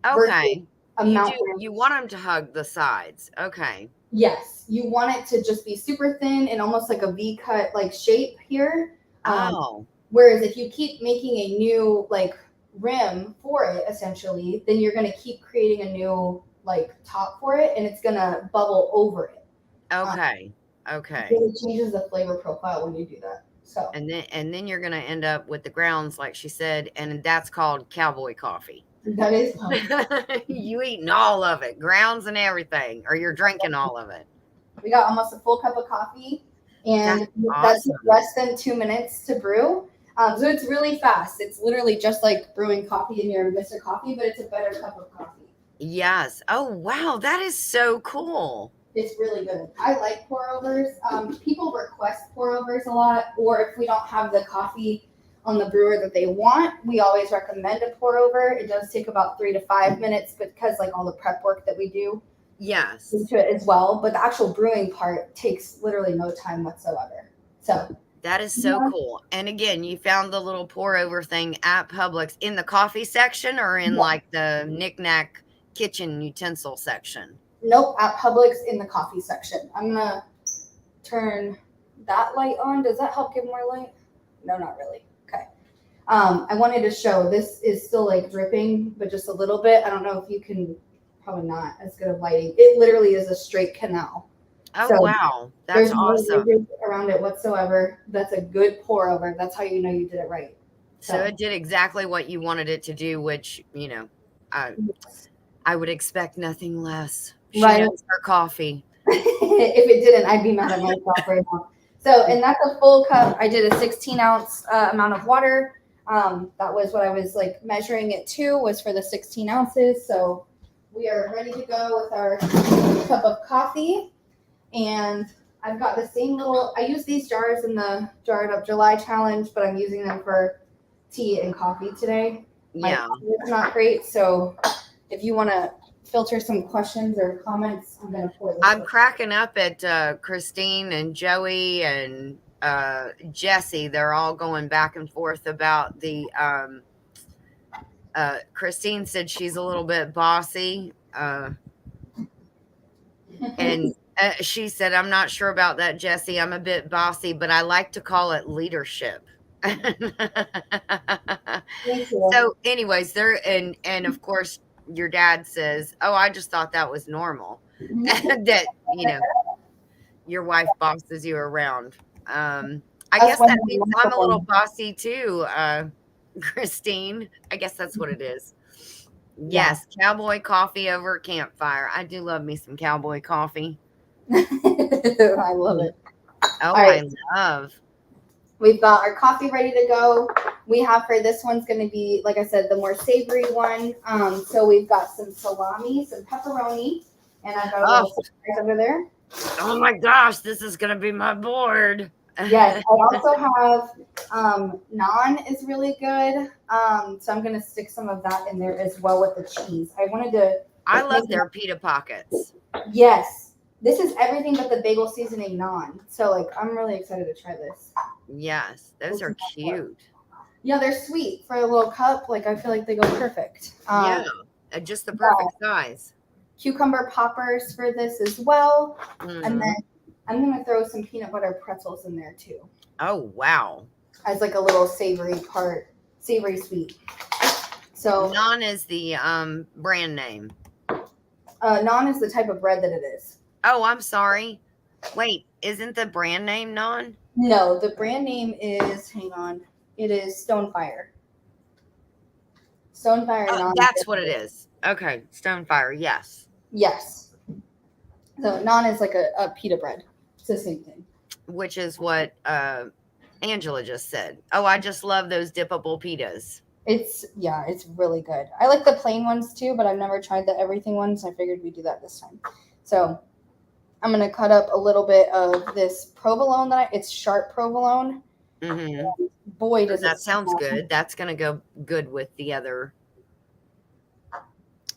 versus Okay. a You do, mountain. you want them to hug the sides. Okay. Yes, you want it to just be super thin and almost like a V cut like shape here. Oh, Whereas if you keep making a new like rim for it, essentially, then you're going to keep creating a new like top for it, and it's going to bubble over it. okay. It Okay. really changes the flavor profile when you do that. So And then you're gonna end up with the grounds, like she said, and that's called cowboy coffee. that is You eating all of it, grounds and everything, or you're drinking all of it. we got almost a full cup of coffee, That's and that's awesome. less than 2 minutes to brew. So it's really fast. It's literally just like brewing coffee in your Mr. Coffee, but it's a better cup of coffee. Yes. Oh, wow. That is so cool. It's really good. I like pour overs. People request pour overs a lot, or if we don't have the coffee on the brewer that they want, we always recommend a pour over. It does take about 3 to 5 minutes because like all the prep work that we do Yes. into it as well. But the actual brewing part takes literally no time whatsoever. So That is so yeah. cool. And again, you found the little pour over thing at Publix in the coffee section or in like the knickknack kitchen utensil section? Nope, at Publix in the coffee section. I'm gonna turn that light on. Does that help give more light? No, not really. Okay. I wanted to show this is still like dripping, but just a little bit. I don't know if you can, probably not as good of lighting. It literally is a straight canal. Oh, So wow. That's there's no awesome. ridges around it whatsoever. That's a good pour over. That's how you know you did it right. So it did exactly what you wanted it to do, which, I would expect nothing less. She Right. knows her coffee. If it didn't, I'd be mad at myself right now. So, and that's a full cup. I did a 16-ounce amount of water. That was what I was like measuring it to, was for the 16 ounces. So we are ready to go with our cup of coffee. And I've got the same little, I use these jars in the Jarred Up July challenge, but I'm using them for tea and coffee today. My coffee is not great. So if you want to filter some questions or comments, I'm going to pour this. I'm cracking up at Christine and Joey and Jesse, they're all going back and forth about the Christine said she's a little bit bossy. And she said, I'm not sure about that, Jesse. I'm a bit bossy, but I like to call it leadership. Thank you. So, anyways, there and of course your dad says, "Oh, I just thought that was normal." That, your wife bosses you around. I That's guess one that of the means I'm a little wonderful bossy too, Christine. I guess that's what it is. things. Yeah. Yes, cowboy coffee over a campfire. I do love me some cowboy coffee. I love it. All Oh, right. I love. We've got our coffee ready to go. We have for this one's going to be, like I said, the more savory one. So we've got some salami, some pepperoni, and I've got a Oh, little surprise over there. oh my gosh, this is gonna be my board. Yes, I also have naan is really good. So I'm gonna stick some of that in there as well with the cheese. I wanted to I make love their pita pockets. yes. This is everything but the bagel seasoning naan. So like I'm really excited to try this. Yes, those are cute. Yeah, they're sweet for a little cup. Like I feel like they go perfect. Yeah, just the Yeah, perfect size. cucumber poppers for this as well, and Mhm. then I'm gonna throw some peanut butter pretzels in there too, Oh, wow. as like a little savory part, savory sweet. So Naan is the brand name. naan is the type of bread that it is. Oh, I'm sorry. Wait, isn't the brand name Naan? No, the brand name is. Hang on, it is Stonefire. Stonefire Oh, naan. that's what it is. Okay, Stonefire. Yes, Yes. So naan is like a pita bread. It's the same thing. which is what Angela just said. Oh, I just love those dippable pitas. It's really good. I like the plain ones too, but I've never tried the everything ones. I figured we'd do that this time. So I'm gonna cut up a little bit of this provolone it's sharp provolone. Mm-hmm. Boy, Oh, does it that sounds smell. good. That's gonna go good with the other,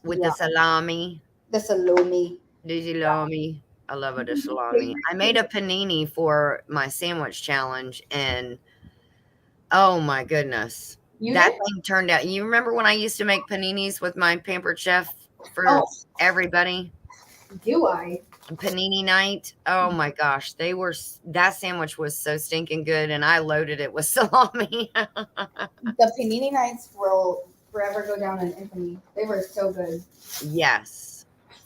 with the Yeah, salami. the salami. The salami. I love it, the salami. I made a panini for my sandwich challenge, and oh my goodness, You that did? thing turned out. You remember when I used to make paninis with my Pampered Chef Oh, for everybody? do I? Panini night. Oh my gosh, that sandwich was so stinking good, and I loaded it with salami. The panini nights will forever go down in infamy. They were so good. Yes.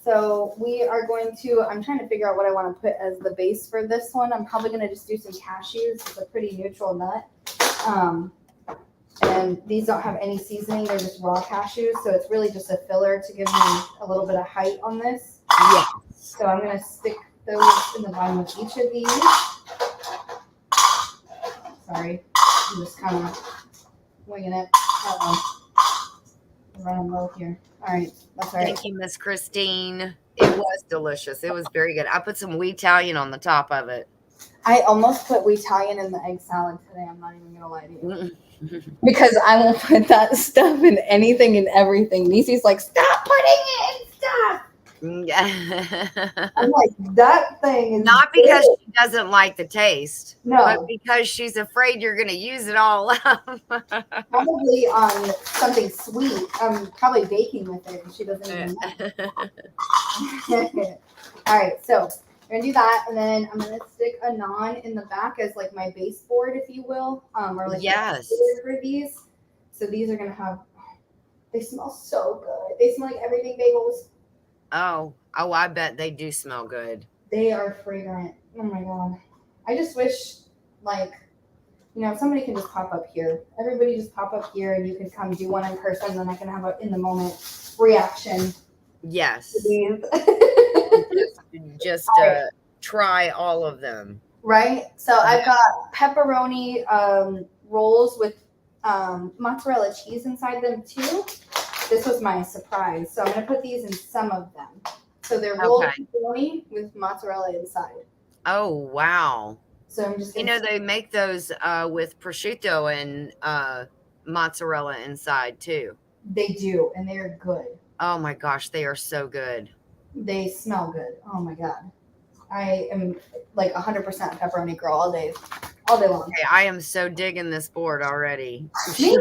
So we are going to. I'm trying to figure out what I want to put as the base for this one. I'm probably going to just do some cashews. It's a pretty neutral nut. And these don't have any seasoning. They're just raw cashews. So it's really just a filler to give me a little bit of height on this. Yes. So I'm going to stick those in the bottom of each of these. Sorry, I'm just kind of winging it. I'm running low here. All right, that's all right. Thank you, Miss Christine. It was delicious. It was very good. I put some wheat Italian on the top of it. I almost put Italian in the egg salad today. I'm not even going to lie to you. Mm. Because I won't put that stuff in anything and everything. Nisi's like, stop putting it in stuff. I'm like, that thing is Not because good. she doesn't like the taste, but No, because she's afraid you're going to use it all up. probably on something sweet. I'm probably baking with it and she doesn't even know. All right, so we're gonna do that, and then I'm gonna stick a naan in the back as like my baseboard, if you will, or like Yes. for these. So these are gonna have. They smell so good. They smell like everything bagels. Oh, I bet they do smell good. They are fragrant. Oh my god. I just wish, like, somebody can just pop up here. Everybody just pop up here, and you can come do one in person, and then I can have a in the moment reaction. Yes. To these. Just try all of them. Right? So I've got pepperoni rolls with mozzarella cheese inside them too. This was my surprise. So I'm going to put these in some of them. So they're rolled pepperoni with mozzarella inside. Oh, wow. So I'm just they make those with prosciutto and mozzarella inside too. They do, and they're good. Oh my gosh, they are so good. They smell good. Oh my god. I am like 100% pepperoni girl all day. all day long. Okay, I am so digging this board already. Me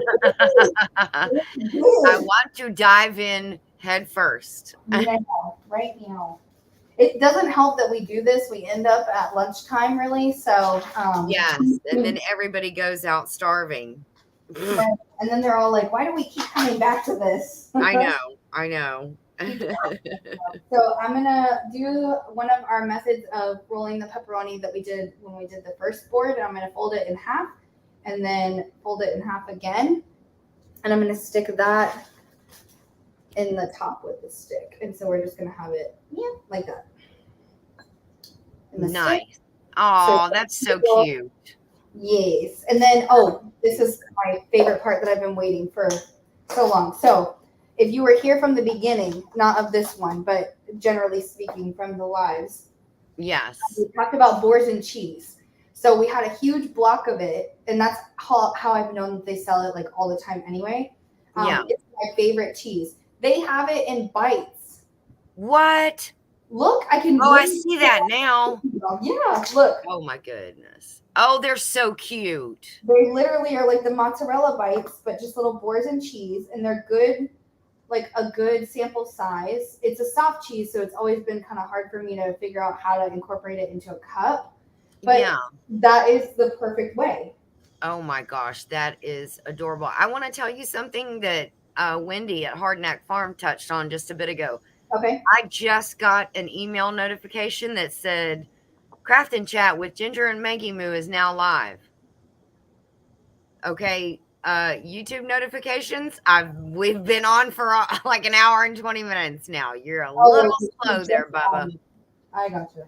I too. want to dive in head first. Now, right now. It doesn't help that we do this. We end up at lunchtime, really. So, Yes, and then everybody goes out starving. right. And then they're all like, "Why do we keep coming back to this?" I know, I know. So I'm gonna do one of our methods of rolling the pepperoni that we did when we did the first board. I'm gonna fold it in half, and then fold it in half again, and I'm gonna stick that in the top with the stick. And so we're just gonna have it, like that. In the Nice. stick. Oh, So that's so well, cute. yes. And then, this is my favorite part that I've been waiting for so long. So, if you were here from the beginning, not of this one, but generally speaking from the lives, Yes. we talked about boars and cheese. So, we had a huge block of it, and that's how I've known that they sell it like all the time anyway. Yeah. It's my favorite cheese. They have it in bites. What? Look, I can. Oh, I see that now. Yeah, look. Oh my goodness. Oh, they're so cute. They literally are like the mozzarella bites, but just little boars and cheese, and they're good, like a good sample size. It's a soft cheese, so it's always been kind of hard for me to figure out how to incorporate it into a cup. But Yeah. that is the perfect way. Oh my gosh, that is adorable. I want to tell you something that Wendy at Hardneck Farm touched on just a bit ago. Okay. I just got an email notification that said Craft and Chat with Ginger and Meggy Moo is now live. Okay, YouTube notifications. We've been on for like an hour and 20 minutes now. You're a little slow there, Bubba. I gotcha.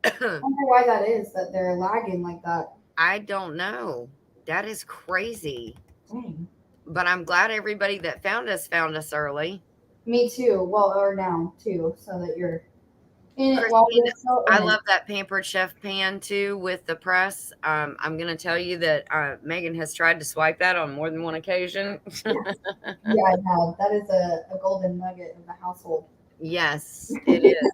I wonder why that is that they're lagging like that. I don't know. That is crazy. Dang. But I'm glad everybody that found us early. Me too. Well, or now too, so that you're in it Christine, while we're still in I it. love that Pampered Chef pan too with the press. I'm going to tell you that Megan has tried to swipe that on more than one occasion. Yeah, I have. That is a golden nugget of the household. Yes, it is.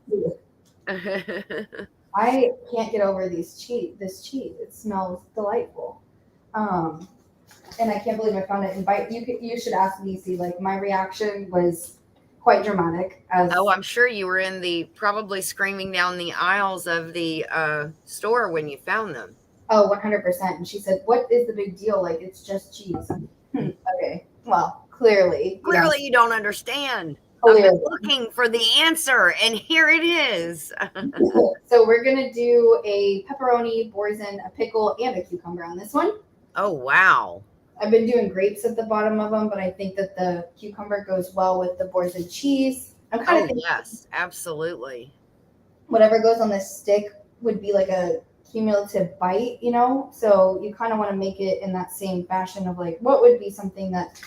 I can't get over this cheese. It smells delightful. And I can't believe I found it in bite. You should ask Nisi. Like my reaction was quite dramatic. Oh, I'm sure you were probably screaming down the aisles of the store when you found them. Oh, 100%. And she said, "What is the big deal? Like it's just cheese." Okay. Well, clearly. You don't understand. Clearly. I've been looking for the answer, and here it is. So we're gonna do a pepperoni, boursin, a pickle, and a cucumber on this one. Oh wow! I've been doing grapes at the bottom of them, but I think that the cucumber goes well with the boursin cheese. I'm kind of thinking yes, absolutely. Whatever goes on this stick would be like a cumulative bite, So you kind of want to make it in that same fashion of like what would be something that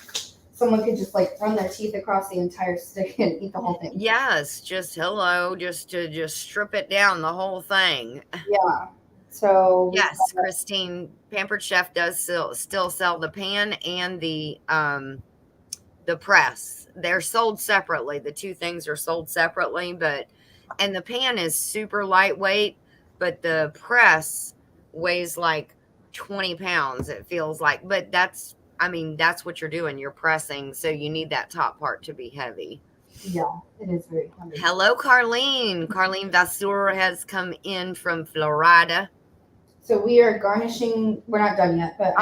someone could just like run their teeth across the entire stick and eat the whole thing. Yes, just to strip it down the whole thing. Yeah. So yes, Christine, Pampered Chef does still sell the pan and the press. They're sold separately. The two things are sold separately, and the pan is super lightweight, but the press weighs like 20 pounds, it feels like. But that's what you're doing. You're pressing, so you need that top part to be heavy. Yeah, it is very heavy. Hello, Carlene. Carlene Vasseur has come in from Florida. So we are garnishing. We're not done yet, but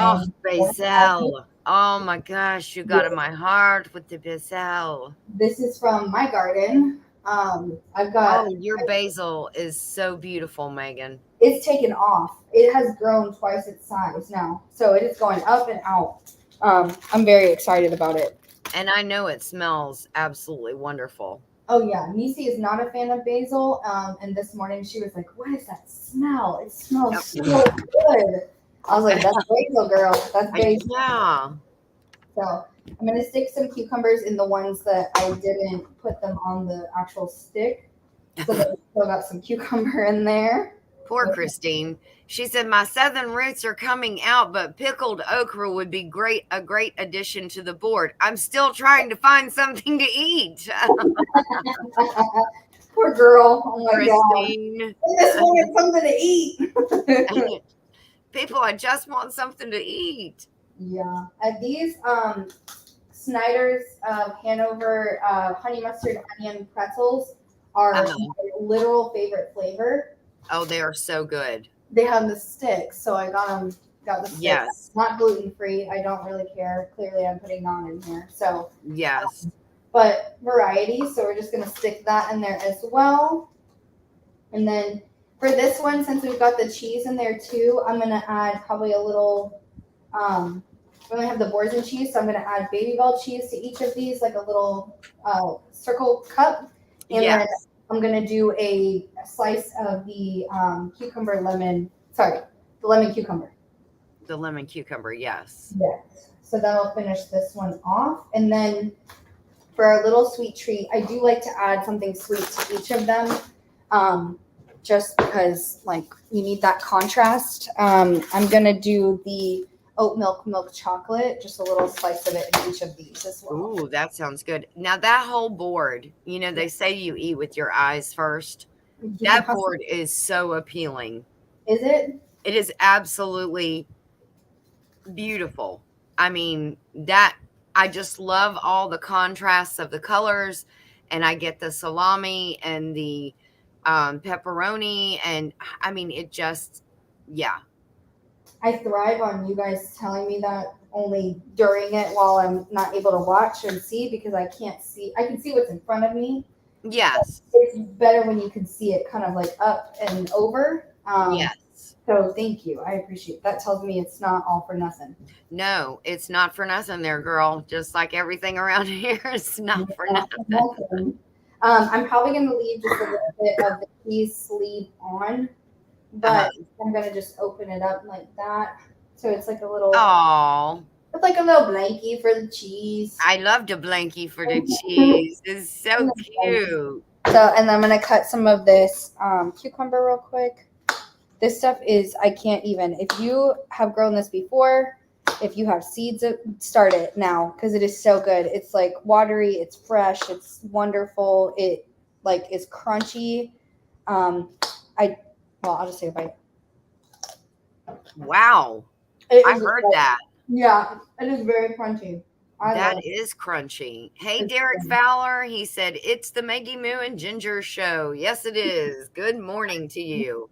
basil. Oh my gosh, you got in my heart with the basil. This is from my garden. I've got. Oh, your basil is so beautiful, Megan. It's taken off. It has grown twice its size now, so it is going up and out. I'm very excited about it. And I know it smells absolutely wonderful. Oh yeah, Nisi is not a fan of basil. And this morning she was like, "What is that smell? It smells so good." I was like, "That's basil, girl. That's basil." Yeah. So I'm gonna stick some cucumbers in the ones that I didn't put them on the actual stick. So that we still got some cucumber in there. Poor Christine. She said, "My southern roots are coming out, but pickled okra would be a great addition to the board. I'm still trying to find something to eat." Poor girl. Oh my Christine. God. I just wanted something to eat. People, I just want something to eat. Yeah. These Snyder's Hanover honey mustard onion pretzels are Uh-huh. my literal favorite flavor. Oh, they are so good. They have the sticks, so I got the sticks. Yes. Not gluten free. I don't really care. Clearly, I'm putting naan in here. So, Yes. but variety. So we're just gonna stick that in there as well. And then for this one, since we've got the cheese in there too, I'm gonna add probably a little. We only have the boursin cheese, so I'm gonna add baby bell cheese to each of these, like a little circle cup, and then Yes. I'm gonna do a slice of the cucumber lemon. Sorry, the lemon cucumber. The lemon cucumber. Yes. Yes. So that'll finish this one off, and then for our little sweet treat, I do like to add something sweet to each of them. Just because like you need that contrast. I'm gonna do the oat milk chocolate, just a little slice of it in each of these as well. Ooh, that sounds good. Now that whole board, they say you eat with your eyes first. That Yeah. board is so appealing. Is it? It is absolutely beautiful. I mean, that I just love all the contrasts of the colors, and I get the salami and the pepperoni, and I mean, it just, yeah. I thrive on you guys telling me that only during it while I'm not able to watch and see because I can't see. I can see what's in front of me. Yes. It's better when you can see it kind of like up and over. Yes. So thank you. I appreciate that. Tells me it's not all for nothing. No, it's not for nothing there, girl. Just like everything around here is not for nothing. I'm probably going to leave just a little bit of the cheese sleeve on, but I'm going to just open it up like that. So it's like a little, Oh, it's like a little blankie for the cheese. I love the blankie for the cheese. It's so cute. So, and I'm going to cut some of this cucumber real quick. This stuff is, I can't even. If you have grown this before, if you have seeds, start it now because it is so good. It's like watery, it's fresh, it's wonderful. It like is crunchy. I'll just take a bite. Wow. It I is, heard that. Yeah, it is very crunchy. That is crunchy. Hey, Derek Fowler. He said, it's the Meggy Moo and Ginger show. Yes, it is. Good morning to you.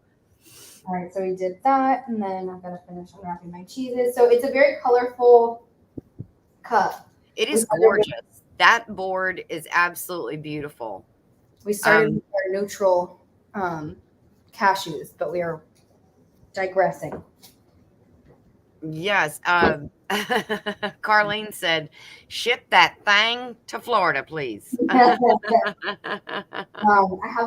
All right, so we did that, and then I'm going to finish unwrapping my cheeses. So it's a very colorful cup. It is gorgeous. That board is absolutely beautiful. We started with our neutral cashews, but we are digressing. Yes. Carlene said, ship that thing to Florida, please. I have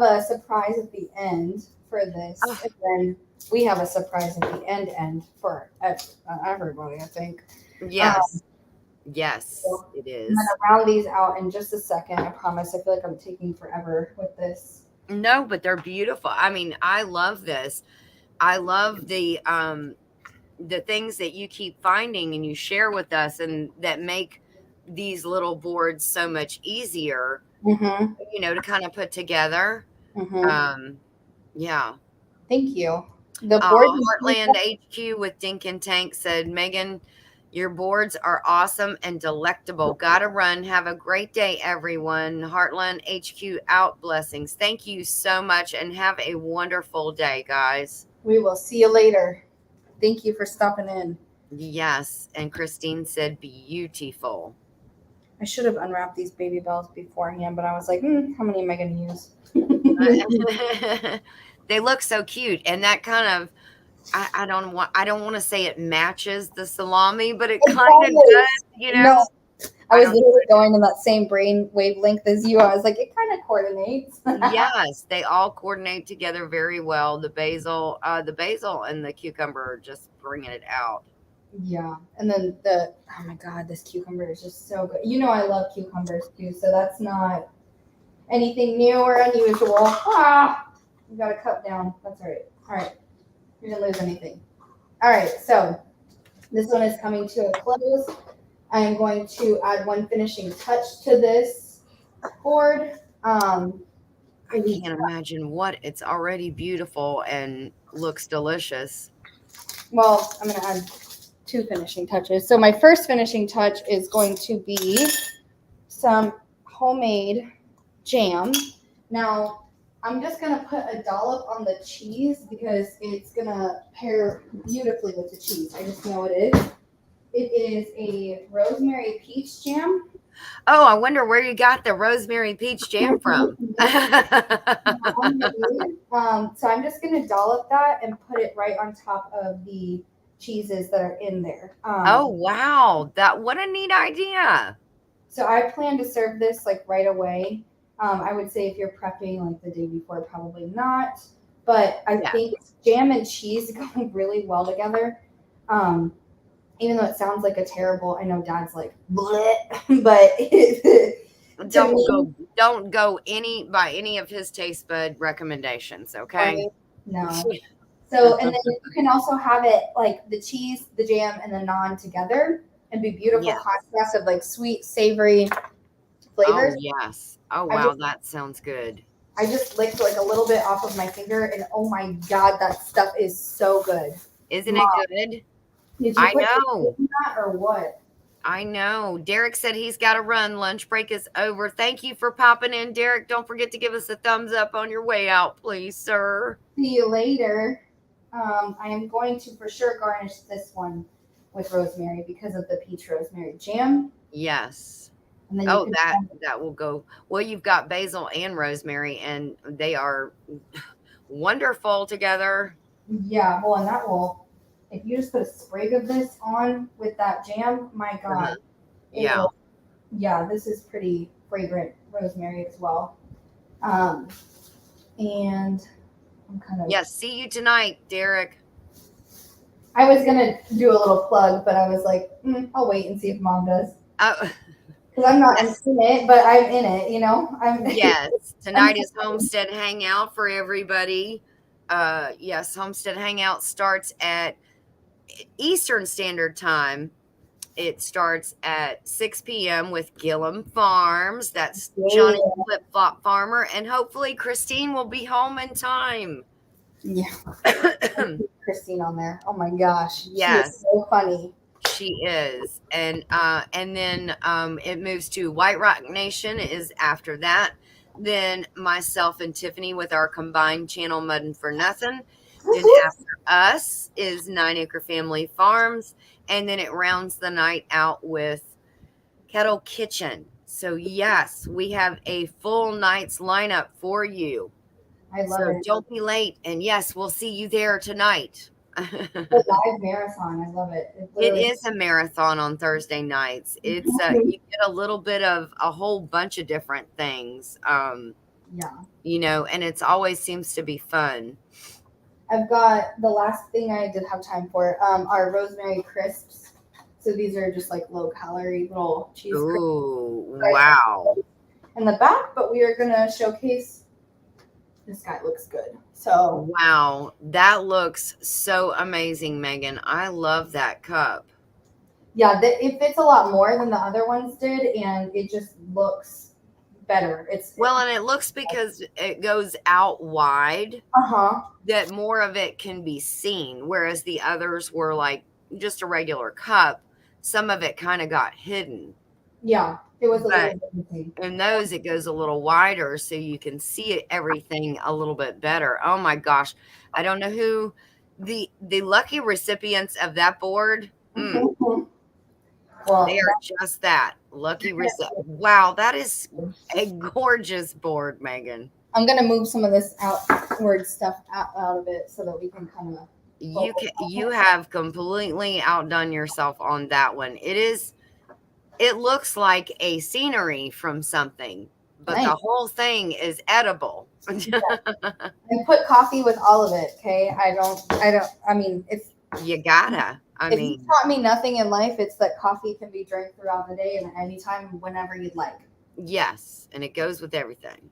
a surprise at the end for this. And then we have a surprise at the end for everybody, I think. Yes. Yes, so it is. I'm going to round these out in just a second. I promise. I feel like I'm taking forever with this. No, but they're beautiful. I mean, I love this. I love the things that you keep finding and you share with us and that make these little boards so much easier, to kind of put together. Yeah. Thank you. The board Heartland HQ with Dink and Tank said, Megan, your boards are awesome and delectable. Gotta run. Have a great day, everyone. Heartland HQ out. Blessings. Thank you so much and have a wonderful day, guys. We will see you later. Thank you for stopping in. Yes. And Christine said, beautiful. I should have unwrapped these baby bells beforehand, but I was like, how many am I going to use? They look so cute. And that kind of, I don't want to say it matches the salami, but it kind of does, No, I was literally going in that same brain wavelength as you. I was like, it kind of coordinates. Yes, they all coordinate together very well. The basil and the cucumber are just bringing it out. Yeah, and then oh my God, this cucumber is just so good. I love cucumbers too, so that's not anything new or unusual. You got a cup down. That's all right. All right. You didn't lose anything. All right, so this one is coming to a close. I am going to add one finishing touch to this board. I can't imagine what. It's already beautiful and looks delicious. well, I'm going to add 2 finishing touches. So my first finishing touch is going to be some homemade jam. Now, I'm just going to put a dollop on the cheese because it's going to pair beautifully with the cheese. I just know it is. It is a rosemary peach jam. Oh, I wonder where you got the rosemary peach jam from. So I'm just going to dollop that and put it right on top of the cheeses that are in there. Oh, wow. What a neat idea. So I plan to serve this like right away. I would say if you're prepping like the day before, probably not. But I Yeah. think jam and cheese go really well together. Even though it sounds like a terrible, I know Dad's like, bleh, but Don't go by any of his taste bud recommendations, okay? right? No. So, and then you can also have it like the cheese, the jam, and the naan together and be beautiful Yes. contrast of like sweet, savory Oh, flavors. yes. Oh, I wow, just that sounds good. I just licked like a little bit off of my finger, and oh my god, that stuff is so good. Isn't Mom, it good? did you I put know. in that or what? I know. Derek said he's got to run. Lunch break is over. Thank you for popping in, Derek. Don't forget to give us a thumbs up on your way out, please, sir. See you later. I am going to for sure garnish this one with rosemary because of the peach rosemary jam. Yes. And then Oh, that will go. Well, you've got basil and rosemary, and they are wonderful together. yeah, well, and that will, if you just put a sprig of this on with that jam, my God, Uh-huh. Yeah. Yeah, this is pretty fragrant rosemary as well. Um, and I'm kind of. Yes. See you tonight, Derek. I was gonna do a little plug, but I was like, I'll wait and see if Mom does. Oh, Because I'm not yes. in it, but I'm in it. You know, I'm. Yes. Tonight is Homestead Hangout for everybody. Yes, Homestead Hangout starts at Eastern Standard Time. It starts at 6 p.m. with Gillum Farms. That's Johnny Flip Flop Farmer. And hopefully Christine will be home in time. Yeah. Christine on there. Oh my gosh. Yes. She is so funny. She is. And then it moves to White Rock Nation is after that. Then myself and Tiffany with our combined channel Muddin' for Nothing. Then after us is 9 Acre Family Farms. And then it rounds the night out with Kettle Kitchen. So yes, we have a full night's lineup for you. I love So it. don't be late. And yes, we'll see you there tonight. The live marathon. I love it. It is a marathon on Thursday nights. It's you get a little bit of a whole bunch of different things. Yeah. You know, and it's always seems to be fun. I've got the last thing I did have time for are rosemary crisps. So these are just like low calorie little cheese crisps. Ooh, wow. In the back, but we are gonna showcase. This guy looks good. So wow, that looks so amazing, Megan. I love that cup. Yeah, it fits a lot more than the other ones did, and it just looks better. And it looks because it goes out wide. That more of it can be seen, whereas the others were like just a regular cup. Some of it kind of got hidden. Yeah, it was a little bit. In those, it goes a little wider, so you can see everything a little bit better. Oh my gosh, I don't know who the lucky recipients of that board. Well, they are just that lucky recipient. Wow, that is a gorgeous board, Megan. I'm gonna move some of this outward stuff out of it so that we can kind of. You have completely outdone yourself on that one. It looks like a scenery from something, but the whole thing is edible. I put coffee with all of it. Okay, I mean, it's you gotta. If you taught me nothing in life, it's that coffee can be drank throughout the day and anytime, whenever you'd like. Yes, and it goes with everything.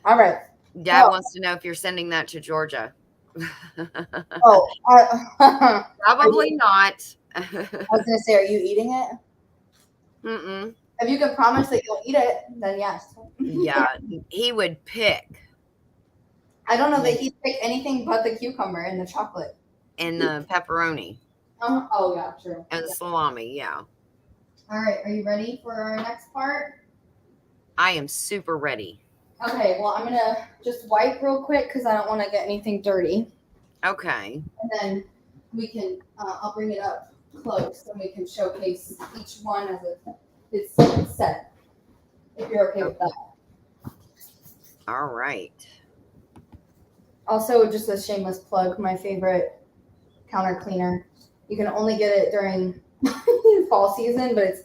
All right. Dad wants to know if you're sending that to Georgia. Probably not. I was gonna say, are you eating it? Mm-mm. If you can promise that you'll eat it, then yes. Yeah, he would pick. I don't know that he'd pick anything but the cucumber and the chocolate. and the pepperoni Oh yeah, true. and the Yeah. salami. Yeah. All right, are you ready for our next part? I am super ready. Okay, well, I'm gonna just wipe real quick because I don't want to get anything dirty, Okay. and then we can. I'll bring it up close, and we can showcase each one as it's set. If you're okay with that. All right. Also, just a shameless plug, my favorite counter cleaner. You can only get it during fall season, but it's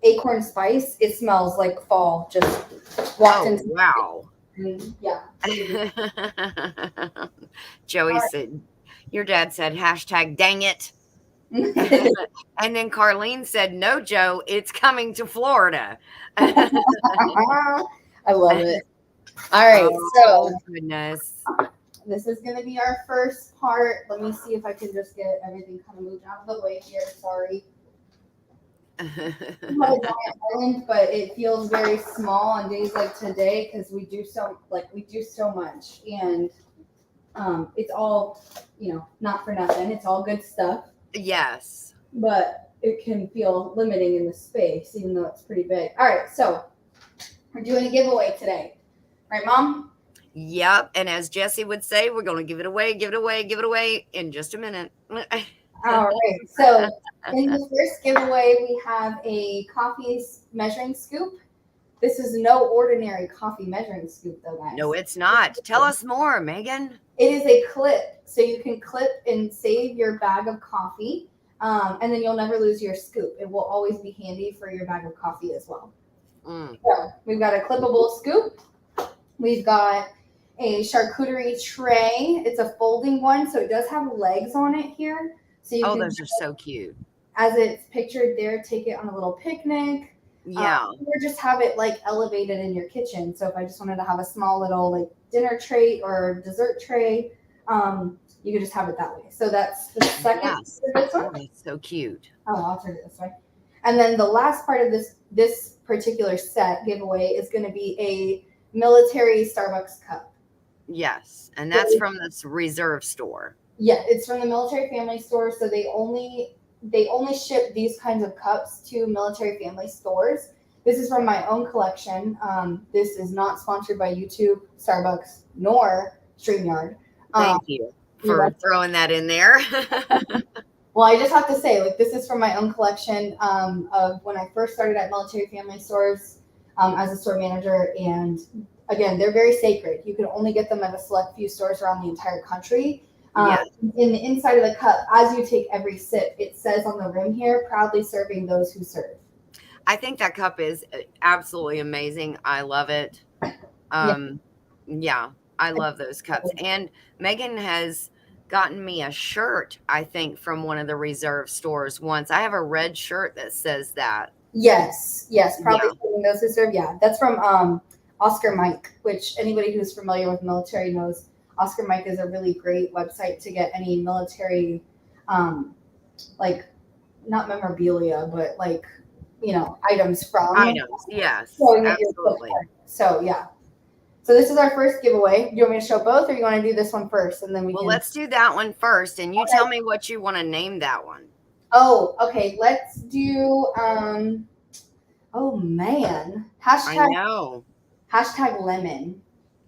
acorn spice. It smells like fall. Just walked Oh, into wow. yeah. Joey said, your dad said, hashtag dang it. And then Carlene said, no, Joe, it's coming to Florida. I love it. All right, Oh, so goodness. this is going to be our first part. Let me see if I can just get everything kind of moved out of the way here. Sorry. We have a giant island, but it feels very small on days like today because we do so much, and it's all not for nothing. It's all good stuff. Yes. But it can feel limiting in the space, even though it's pretty big. All right, so we're doing a giveaway today, right, Mom? Yep. And as Jesse would say, we're going to give it away in just a minute. All right. So in the first giveaway, we have a coffee measuring scoop. This is no ordinary coffee measuring scoop, though, guys. No, it's not. Tell us more, Megan. It is a clip, so you can clip and save your bag of coffee, and then you'll never lose your scoop. It will always be handy for your bag of coffee as well. So we've got a clippable scoop. We've got a charcuterie tray. It's a folding one, so it does have legs on it here. So you can, those are so cute. As it's pictured there, take it on a little picnic. Yeah. Or just have it like elevated in your kitchen. So if I just wanted to have a small little like dinner tray or dessert tray, you could just have it that way. So that's the second. Yes. This one. Oh, that's so cute. Oh, I'll turn it this way. And then the last part of this particular set giveaway is going to be a military Starbucks cup. Yes, and that's from this reserve store. Yeah, it's from the military family store. So they only ship these kinds of cups to military family stores. This is from my own collection. This is not sponsored by YouTube, Starbucks, nor StreamYard. Thank you for throwing that in there. Well, I just have to say, like, this is from my own collection of when I first started at military family stores as a store manager. And again, they're very sacred. You can only get them at a select few stores around the entire country. Yes. In the inside of the cup, as you take every sip, it says on the rim here, proudly serving those who serve. I think that cup is absolutely amazing. I love it. Yeah, I love those cups. And Megan has gotten me a shirt, I think, from one of the reserve stores once. I have a red shirt that says that. Yes, proudly serving those who serve. Yeah, that's from Oscar Mike, which anybody who's familiar with military knows. Oscar Mike is a really great website to get any military, like not memorabilia, but like, items from. Items, yes, absolutely. So yeah. So this is our first giveaway. Do you want me to show both, or you want to do this one first, and then we? Well, let's do that one first, and you tell me what you want to name that one. Oh, okay. Let's do. Oh man. Hashtag. I know. Hashtag lemon.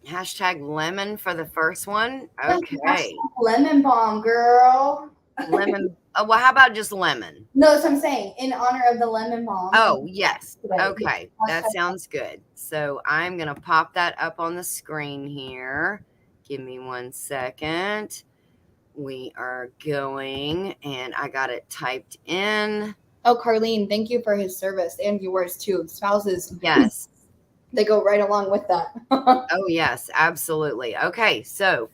Hashtag lemon for the first one. Okay. Hashtag lemon bomb, girl. Lemon. Well, how about just lemon? No, that's what I'm saying. In honor of the lemon bomb. Oh, yes. Okay. That sounds good. So I'm going to pop that up on the screen here. Give me 1 second. We are going, and I got it typed in. Oh, Carlene, thank you for his service and yours too. Spouses. Yes. They go right along with that. Oh, yes, absolutely. Okay. So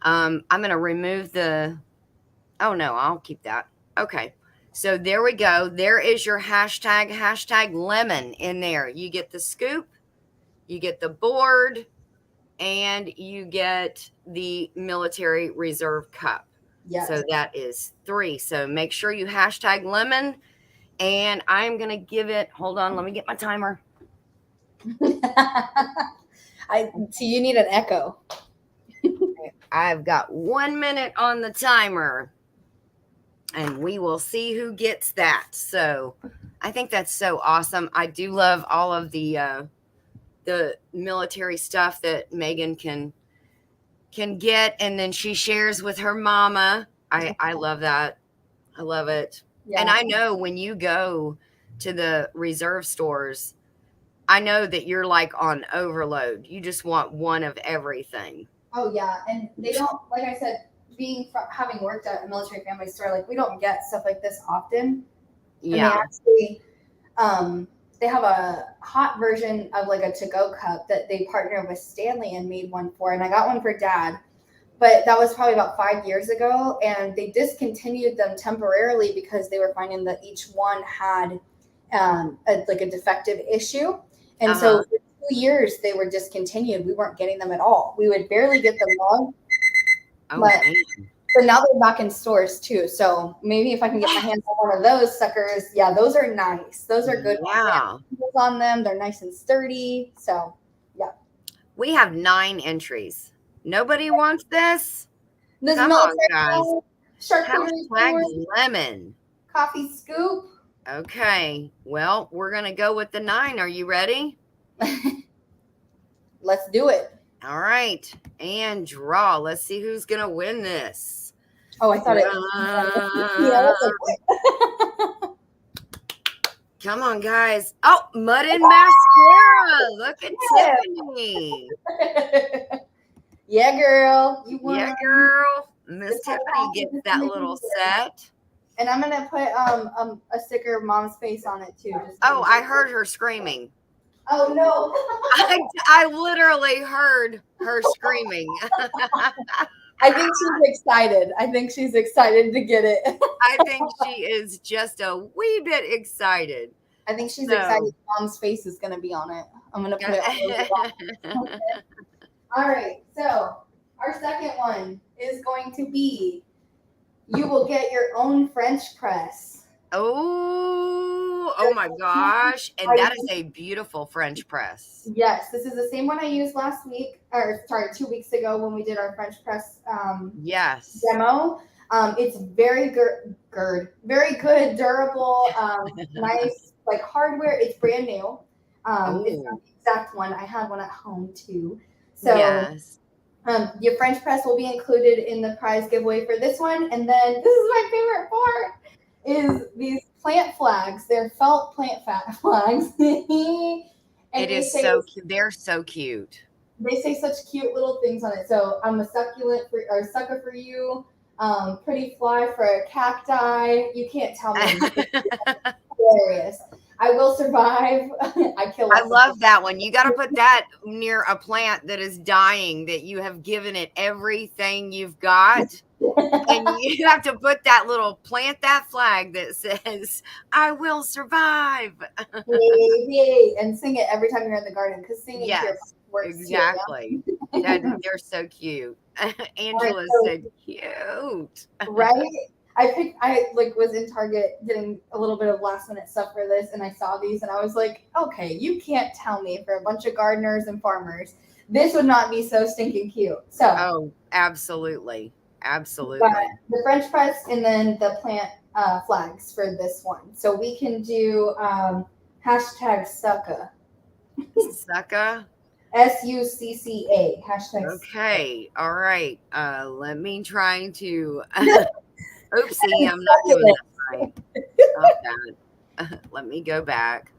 I'm going to remove the. Oh, no, I'll keep that. Okay. So there we go. There is your hashtag lemon in there. You get the scoop, you get the board, and you get the military reserve cup. Yes. So that is 3. So make sure you hashtag lemon, and I'm going to give it, hold on, let me get my timer. I see you need an echo. I've got 1 minute on the timer, and we will see who gets that. So I think that's so awesome. I do love all of the military stuff that Megan can get, and then she shares with her mama. I love that. I love it. Yeah. And I know when you go to the reserve stores, I know that you're like on overload. You just want one of everything. Oh yeah, and they don't, like I said, having worked at a military family store, like we don't get stuff like this often. And Yeah. they have a hot version of like a to-go cup that they partnered with Stanley and made one for, and I got one for Dad. But that was probably about 5 years ago, and they discontinued them temporarily because they were finding that each one had a defective issue. And so for 2 years they were discontinued. We weren't getting them at all. We would barely get them long. But now they're back in stores too. So maybe if I can get my hands on one of those suckers, yeah, those are nice. Those are good. Yeah. On them, they're nice and sturdy. So yeah. We have 9 entries. Nobody wants this? This Come on, guys. Charcuterie lemon. Coffee scoop. Okay. Well, we're going to go with the 9. Are you ready? Let's do it. All right. And draw. Let's see who's going to win this. Oh, I thought Come on, guys. Oh, Mud and Mascara. Look at Tiffany. Yeah, girl. You won. Yeah, girl. Miss Tiffany gets that little set. And I'm gonna put a sticker of Mom's face on it too. I heard her screaming. Oh no! I literally heard her screaming. I think she's excited. I think she's excited to get it. I think she is just a wee bit excited. I think she's excited. Mom's face is gonna be on it. I'm gonna put it on. Okay. All right. So our second one is going to be, you will get your own French press. Oh my gosh. And that is a beautiful French press. Yes. This is the same one I used 2 weeks ago when we did our French press demo. It's very very good, durable, nice, like hardware. It's brand new. It's not the exact one. I have one at home too. So yes. Your French press will be included in the prize giveaway for this one. And then this is my favorite part, is these plant flags. They're felt plant flags. It is so cute. They're so cute. They say such cute little things on it. So I'm a sucker for you. Pretty fly for a cacti. You can't tell me. Hilarious. I will survive. I love that one. You got to put that near a plant that is dying, that you have given it everything you've got. And you have to put plant that flag that says, I will survive. Yay. And sing it every time you're in the garden, because singing works exactly. Too, yeah? They're so cute. Angela said cute. Right? I was in Target getting a little bit of last minute stuff for this, and I saw these and I was like, okay, you can't tell me, for a bunch of gardeners and farmers, this would not be so stinking cute. So absolutely. Absolutely. But the French press and then the plant flags for this one. So we can do hashtag succa. Succa? SUCCA. Hashtag okay. Succa. All right. Let me try to oopsie, I'm not doing that right. Let me go back.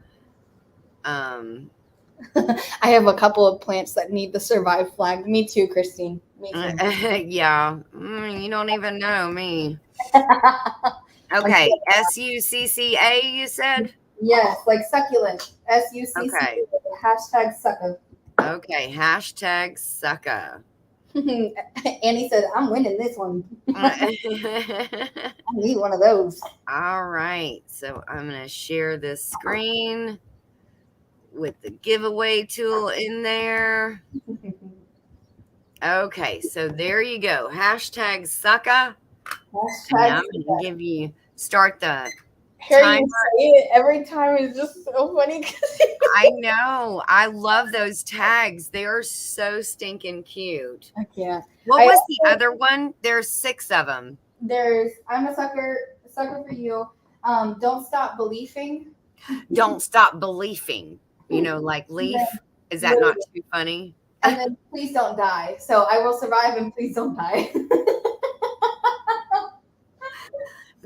I have a couple of plants that need the survive flag. Me too, Christine. Me too. Yeah. You don't even know me. Okay. SUCCA, you said? Yes, like succulent. SUCCA. Okay. Hashtag succa. Okay. Hashtag succa. Annie said, I'm winning this one. I need one of those. All right. So I'm going to share this screen with the giveaway tool in there. Okay. So there you go. Hashtag succa. I'm going to start the Hearing you Timer. say it every time is just so funny. I know. I love those tags. They are so stinking cute. I can't. What I was the also, other one? There's 6 of them. there's I'm a sucker for you. Don't stop believing. Don't stop believing. Like And then, leaf. Is that not literally, too funny? and then please don't die. So I will survive and please don't die.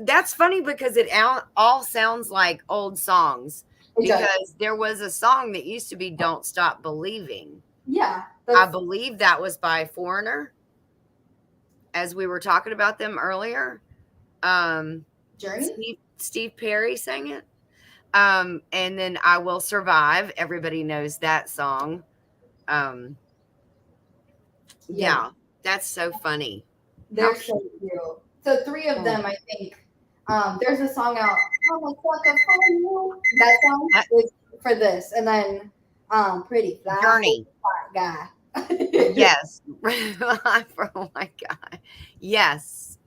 That's funny because it all sounds like old songs. It does. Because there was a song that used to be "Don't Stop Believing." Yeah. I That's believe that was by Foreigner, as we were talking about them earlier. Um, Journey. Steve Perry sang it. And then "I Will Survive." Everybody knows that song. Um, Yeah. yeah, that's so funny. How They're so cute. cute. So three of them, I think. There's a song out. I'm a sucker for you. That song Uh, is for this, and then pretty fly Journey. guy. Yes. Oh my God. Yes.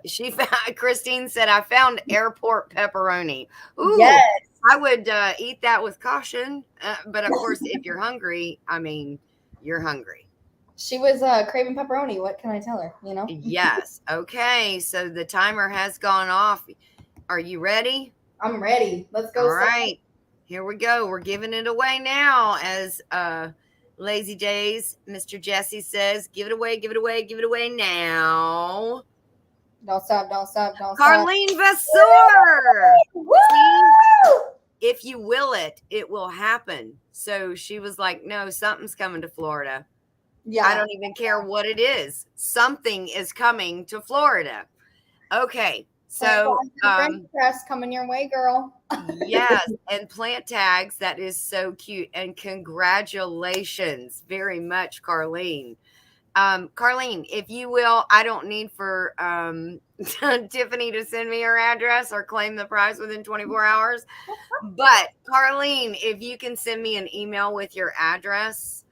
She found, Christine said, I found airport pepperoni. Ooh, Yes. I would eat that with caution. But of course, if you're hungry, I mean, you're hungry. She was craving pepperoni. What can I tell her? Yes. Okay. So the timer has gone off. Are you ready? I'm ready. Let's All go. right. Here we go. We're giving it away now. As Lazy Days, Mr. Jesse says, give it away, give it away, give it away now. Don't stop. Don't stop. Don't stop. Carlene Vasseur. Woo! If you will it, it will happen. So she was like, no, something's coming to Florida. Yeah. I don't even care what it is. Something is coming to Florida. Okay. So, French press coming your way, girl. yes, and plant tags. That is so cute. And congratulations very much, Carlene. Carlene, if you will, I don't need for Tiffany to send me her address or claim the prize within 24 hours. But Carlene, if you can send me an email with your address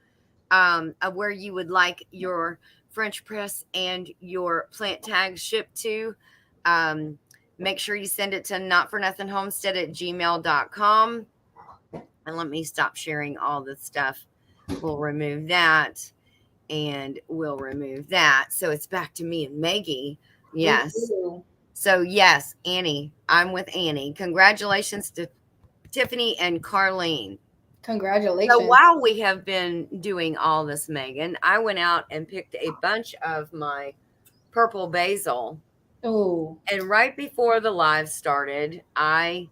of where you would like your French press and your plant tags shipped to, make sure you send it to notfornothing@gmail.com. And let me stop sharing all this stuff. We'll remove that. And we'll remove that. So it's back to me and Meggy. Yes. Ooh. So, yes, Annie. I'm with Annie. Congratulations to Tiffany and Carlene. Congratulations. So, while we have been doing all this, Megan, I went out and picked a bunch of my purple basil. Oh. And right before the live started, I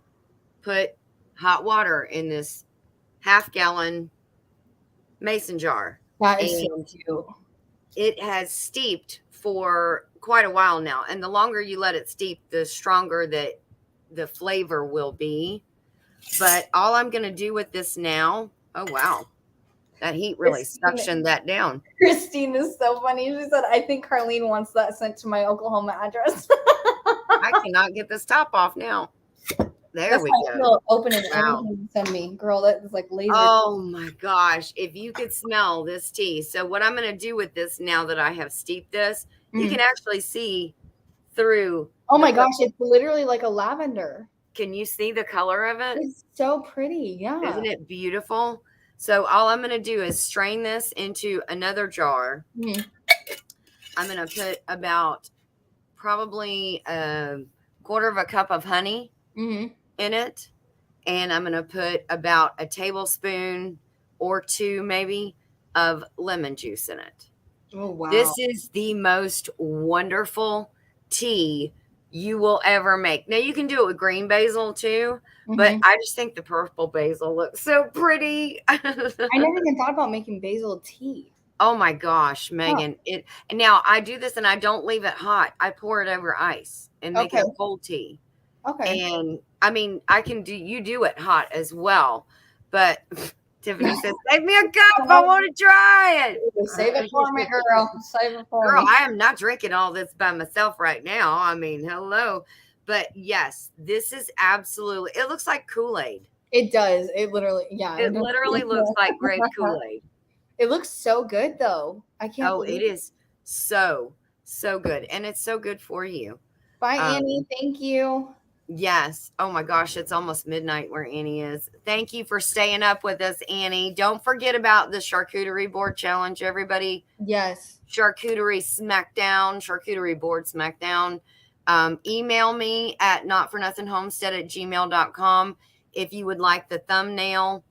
put hot water in this half-gallon mason jar. That is so cute. It has steeped for quite a while now. And the longer you let it steep, the stronger that the flavor will be. But all I'm going to do with this now, oh, wow. That heat really suctioned that down. Christine is so funny. She said, I think Carlene wants that sent to my Oklahoma address. I cannot get this top off now. There That's we how go. you'll open it Wow. anything you send me. Girl, that is like laser. Oh my gosh. If you could smell this tea. So what I'm going to do with this now that I have steeped this, you can actually see through. Oh my gosh, it's literally like a lavender. Can you see the color of it? It's so pretty. Yeah. Isn't it beautiful? So all I'm going to do is strain this into another jar. I'm going to put about probably a quarter of a cup of honey in it. And I'm going to put about a tablespoon or two maybe of lemon juice in it. Oh, wow. This is the most wonderful tea you will ever make. Now, you can do it with green basil too, but I just think the purple basil looks so pretty. I never even thought about making basil tea. Oh my gosh, Megan. And now I do this and I don't leave it hot. I pour it over ice and make it a cold tea. Okay. And I mean, you do it hot as well. But Tiffany says, save me a cup. I want to try it. Save it for me, girl. Save it for me. Girl, I am not drinking all this by myself right now. I mean, hello. But yes, this is absolutely, it looks like Kool-Aid. It does. It literally, yeah. It literally looks like grape Kool-Aid. It looks so good though. I can't believe it is so good. And it's so good for you. Bye, Annie. Thank you. Yes. Oh my gosh, it's almost midnight where Annie is. Thank you for staying up with us, Annie. Don't forget about the charcuterie board challenge, everybody. Yes. Charcuterie board smackdown. Email me at notfornothing@gmail.com if you would like the thumbnail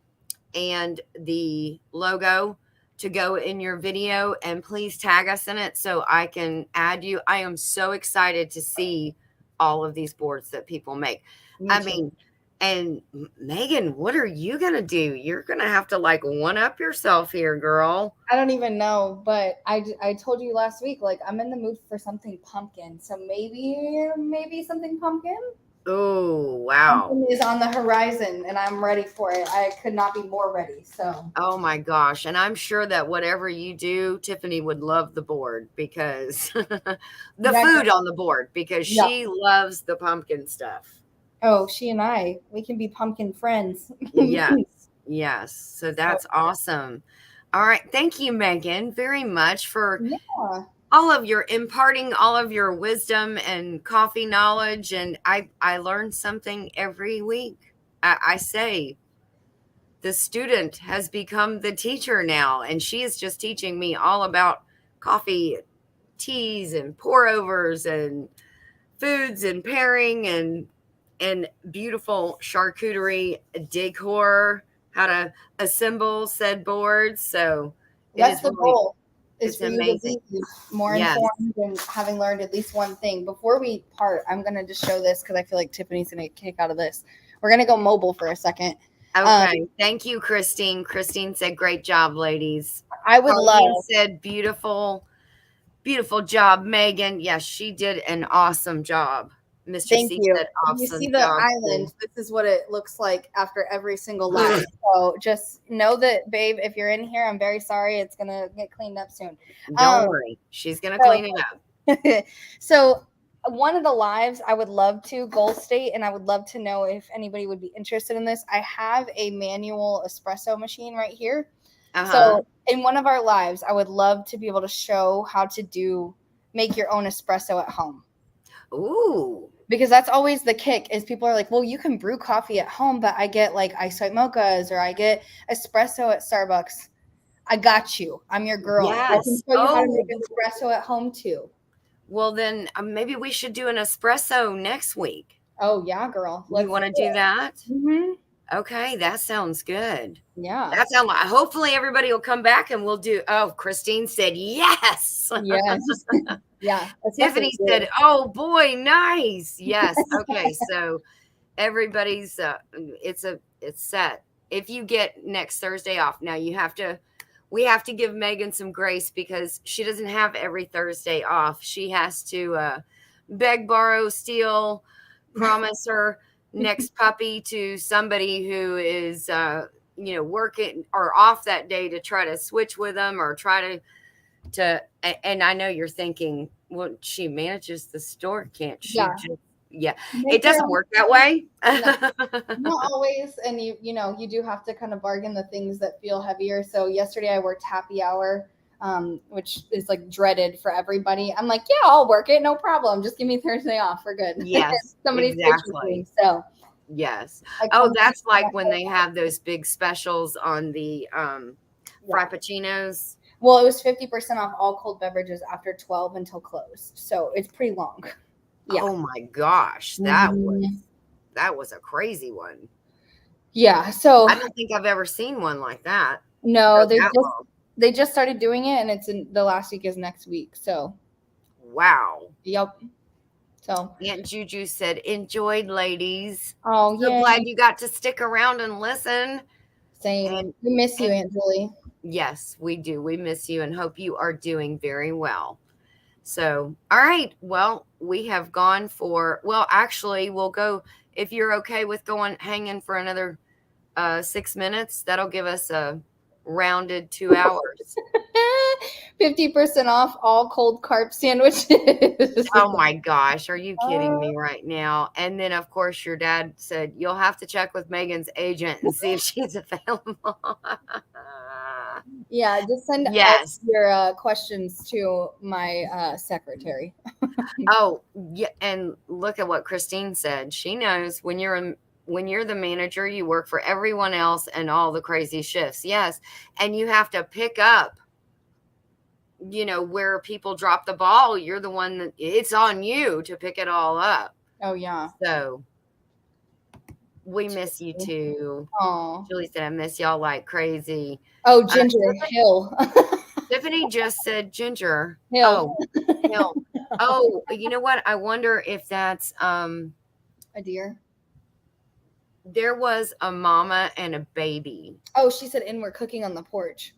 and the logo to go in your video, and please tag us in it so I can add you. I am so excited to see all of these boards that people make. Me I too. mean, and Megan, what are you going to do? You're going to have to like one up yourself here, girl. I don't even know, but I told you last week, like I'm in the mood for something pumpkin. So maybe something pumpkin. Oh, wow. Something is on the horizon, and I'm ready for it. I could not be more ready. So Oh my gosh. And I'm sure that whatever you do, Tiffany would love the board because the that food on the board because yeah. she loves the pumpkin stuff. Oh, she and we can be pumpkin friends. Yes. Yes. So So that's awesome. All right. Thank you, Megan, very much for yeah, all of your imparting all of your wisdom and coffee knowledge. And I learn something every week. I say the student has become the teacher now, and she is just teaching me all about coffee, teas, and pour overs, and foods, and pairing, and beautiful charcuterie decor, how to assemble said boards. So it that's is the really, goal. Is it's for you to amazing. be more Yes. informed and having learned at least one thing. Before we part, I'm gonna just show this because I feel like Tiffany's gonna kick out of this. We're gonna go mobile for a second. Okay. Thank you, Christine. Christine said, great job, ladies. I would Colleen love. said, beautiful job, Megan. Yes, she did an awesome job. Mr. Thank C you. said, You see awesome the job, island. too. This is what it looks like after every single live. So just know that, babe, if you're in here, I'm very sorry. It's gonna get cleaned up soon. Don't worry. She's going to So, clean it up. so one of the lives I would love to goal state, and I would love to know if anybody would be interested in this. I have a manual espresso machine right here. Uh-huh. So in one of our lives, I would love to be able to show how to make your own espresso at home. Ooh. Because that's always the kick is people are like, well, you can brew coffee at home, but I get like ice white mochas or I get espresso at Starbucks. I got you. I'm your girl. I can Yes. show you how to Oh, make espresso at home too. well, then maybe we should do an espresso next week. Oh yeah, girl. You want to do that? Mm-hmm. Okay, that sounds good. Yeah. That sounds like, hopefully everybody will come back and we'll do. Oh, Christine said yes. Yes. Yeah. Tiffany said, "Oh boy, nice." Yes. Okay. So everybody's it's set. If you get next Thursday off, now we have to give Megan some grace because she doesn't have every Thursday off. She has to beg, borrow, steal, promise her next puppy to somebody who is working or off that day to try to switch with them or try to and I know you're thinking, well, she manages the store, can't she? Yeah. It doesn't work that way. Not always, and you do have to kind of bargain the things that feel heavier. So yesterday I worked happy hour, which is like dreaded for everybody. I'm like, yeah, I'll work it, no problem. Just give me Thursday off. We're good. Yes, Somebody's exactly. So yes. Oh, that's like when they have those big specials on the frappuccinos. Well, it was 50% off all cold beverages after 12 until closed. So it's pretty long. Yeah. Oh my gosh, that was a crazy one. Yeah. So I don't think I've ever seen one like that. No, they just started doing it, and it's in the last week is next week. So wow. Yep. So Aunt Juju said, "Enjoyed, ladies." Oh, so glad you got to stick around and listen. Same. And we miss you, Aunt Julie. Yes, we do. We miss you and hope you are doing very well. So, all right. Well, we have gone actually, we'll go, if you're okay with hanging for another 6 minutes, that'll give us a rounded 2 hours. 50% off all cold carp sandwiches. Oh my gosh. Are you kidding me right now? And then, of course, your dad said, you'll have to check with Megan's agent and see if she's available. Yeah, just send all Yes. your questions to my secretary. Oh, yeah, and look at what Christine said. She knows when you're the manager, you work for everyone else and all the crazy shifts. Yes, and you have to pick up, where people drop the ball. You're the one that it's on you to pick it all up. Oh yeah. So we miss you too. Oh. Julie said, I miss y'all like crazy. Oh, Ginger Tiffany, Hill. Tiffany just said Ginger. Hill. Oh, Hill. Oh, you know what? I wonder if that's A deer. there was a mama and a baby. Oh, she said, and we're cooking on the porch.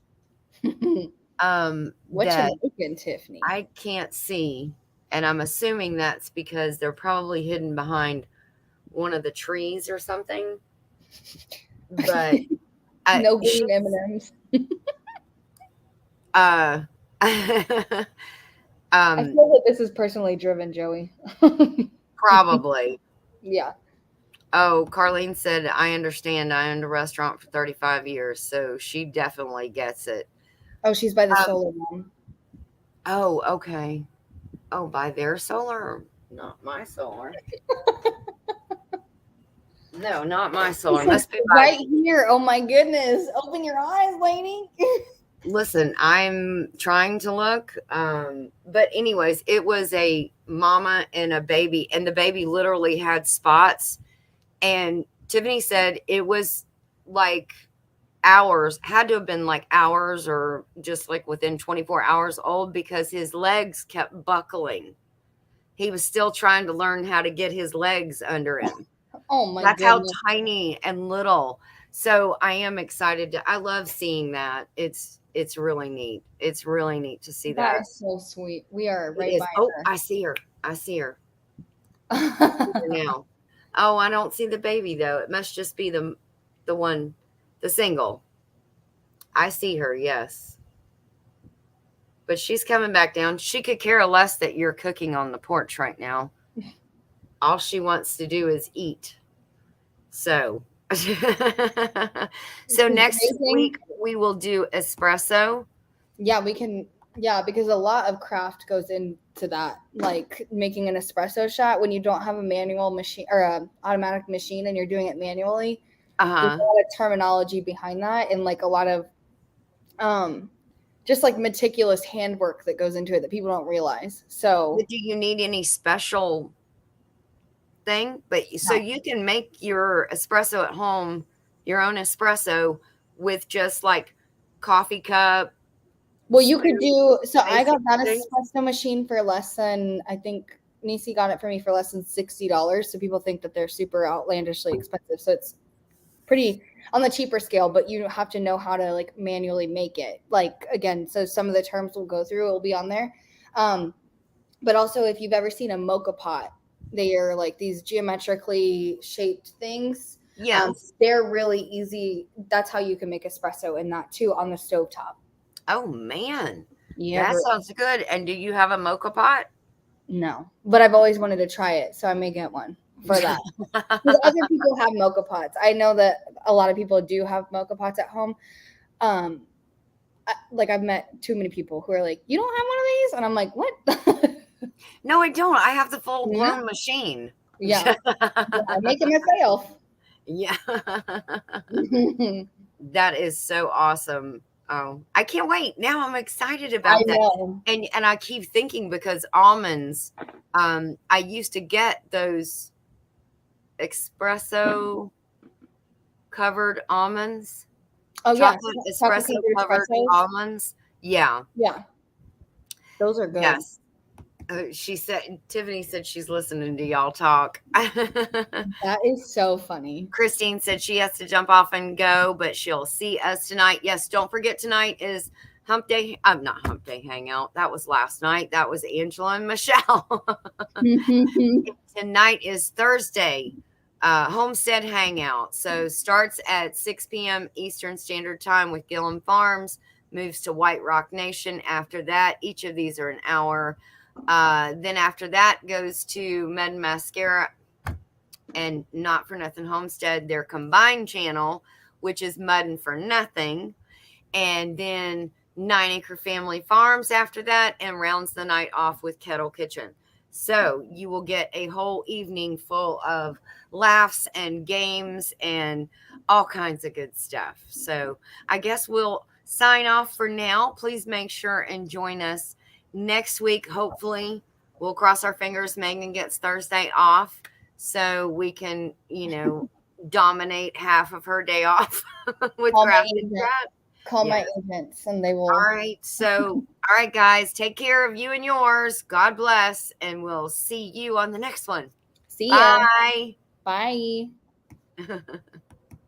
What That you making, Tiffany? I can't see, and I'm assuming that's because they're probably hidden behind one of the trees or something. But No she, green M&Ms. uh, I feel that this is personally driven, Joey. probably. Yeah. Oh, Carlene said, I understand. I owned a restaurant for 35 years, so she definitely gets it. Oh, she's by the solar one. Oh, okay. Oh, by their solar, not my solar. No, not my solar. Must be right here. Oh my goodness. Open your eyes, lady. Listen, I'm trying to look. But anyways, it was a mama and a baby, and the baby literally had spots. And Tiffany said it was like hours, had to have been like hours or just like within 24 hours old because his legs kept buckling. He was still trying to learn how to get his legs under him. Oh my That's goodness. how tiny and little. So I am excited. I love seeing that. It's really neat. It's really neat to see that. That is so sweet. We are It right is. by Oh, her. I see her. I see her. I see her now. Oh, I don't see the baby though. It must just be the one, the single. I see her, yes. But she's coming back down. She could care less that you're cooking on the porch right now. All she wants to do is eat. So so next week we will do espresso. Yeah, we can. Yeah, because a lot of craft goes into that, like making an espresso shot when you don't have a manual machine or a automatic machine and you're doing it manually. There's a lot of terminology behind that and like a lot of just like meticulous handwork that goes into it that people don't realize. So do you need any special thing? But so you can make your espresso at home, your own espresso with just like coffee cup. Well, you could do, so I got that things. espresso machine for less than, I think Nisi got it for me for less than $60. So people think that they're super outlandishly expensive. So it's pretty on the cheaper scale, but you have to know how to like manually make it. Like, again, so some of the terms we'll go through will be on there. But also if you've ever seen a mocha pot, they are like these geometrically shaped things. Yeah. They're really easy. That's how you can make espresso in that too on the stovetop. Oh man. Yeah. That sounds good. And do you have a mocha pot? No, but I've always wanted to try it, so I may get one for that. Other people have mocha pots. I know that a lot of people do have mocha pots at home. Like I've met too many people who are like, "You don't have one of these," and I'm like, "What?" No, I don't. I have the full-blown machine. Yeah, I make it myself. Yeah. That is so awesome. Oh, I can't wait. Now I'm excited about that. Know. And I keep thinking because almonds, I used to get those espresso covered almonds. Oh chocolate yeah, espresso covered almonds. Yeah. Yeah. Those are good. Yes. Tiffany said she's listening to y'all talk. That is so funny. Christine said she has to jump off and go, but she'll see us tonight. Yes, don't forget tonight is Hump Day. Not Hump Day Hangout. That was last night. That was Angela and Michelle. Tonight is Thursday, Homestead Hangout. So starts at 6 p.m. Eastern Standard Time with Gillum Farms, moves to White Rock Nation. After that, each of these are an hour. Then after that goes to Med and Mascara and Not for Nothing Homestead, their combined channel, which is Muddin' for Nothing. and then 9 Acre Family Farms after that, and rounds the night off with Kettle Kitchen. So you will get a whole evening full of laughs and games and all kinds of good stuff. So I guess we'll sign off for now. Please make sure and join us next week. Hopefully, we'll cross our fingers Megan gets Thursday off so we can, dominate half of her day off with Call my Crafted agent. Chat. Call my Yes. agents, and they will. All right. So, all right, guys, take care of you and yours. God bless, and we'll see you on the next one. See ya. Bye. Bye.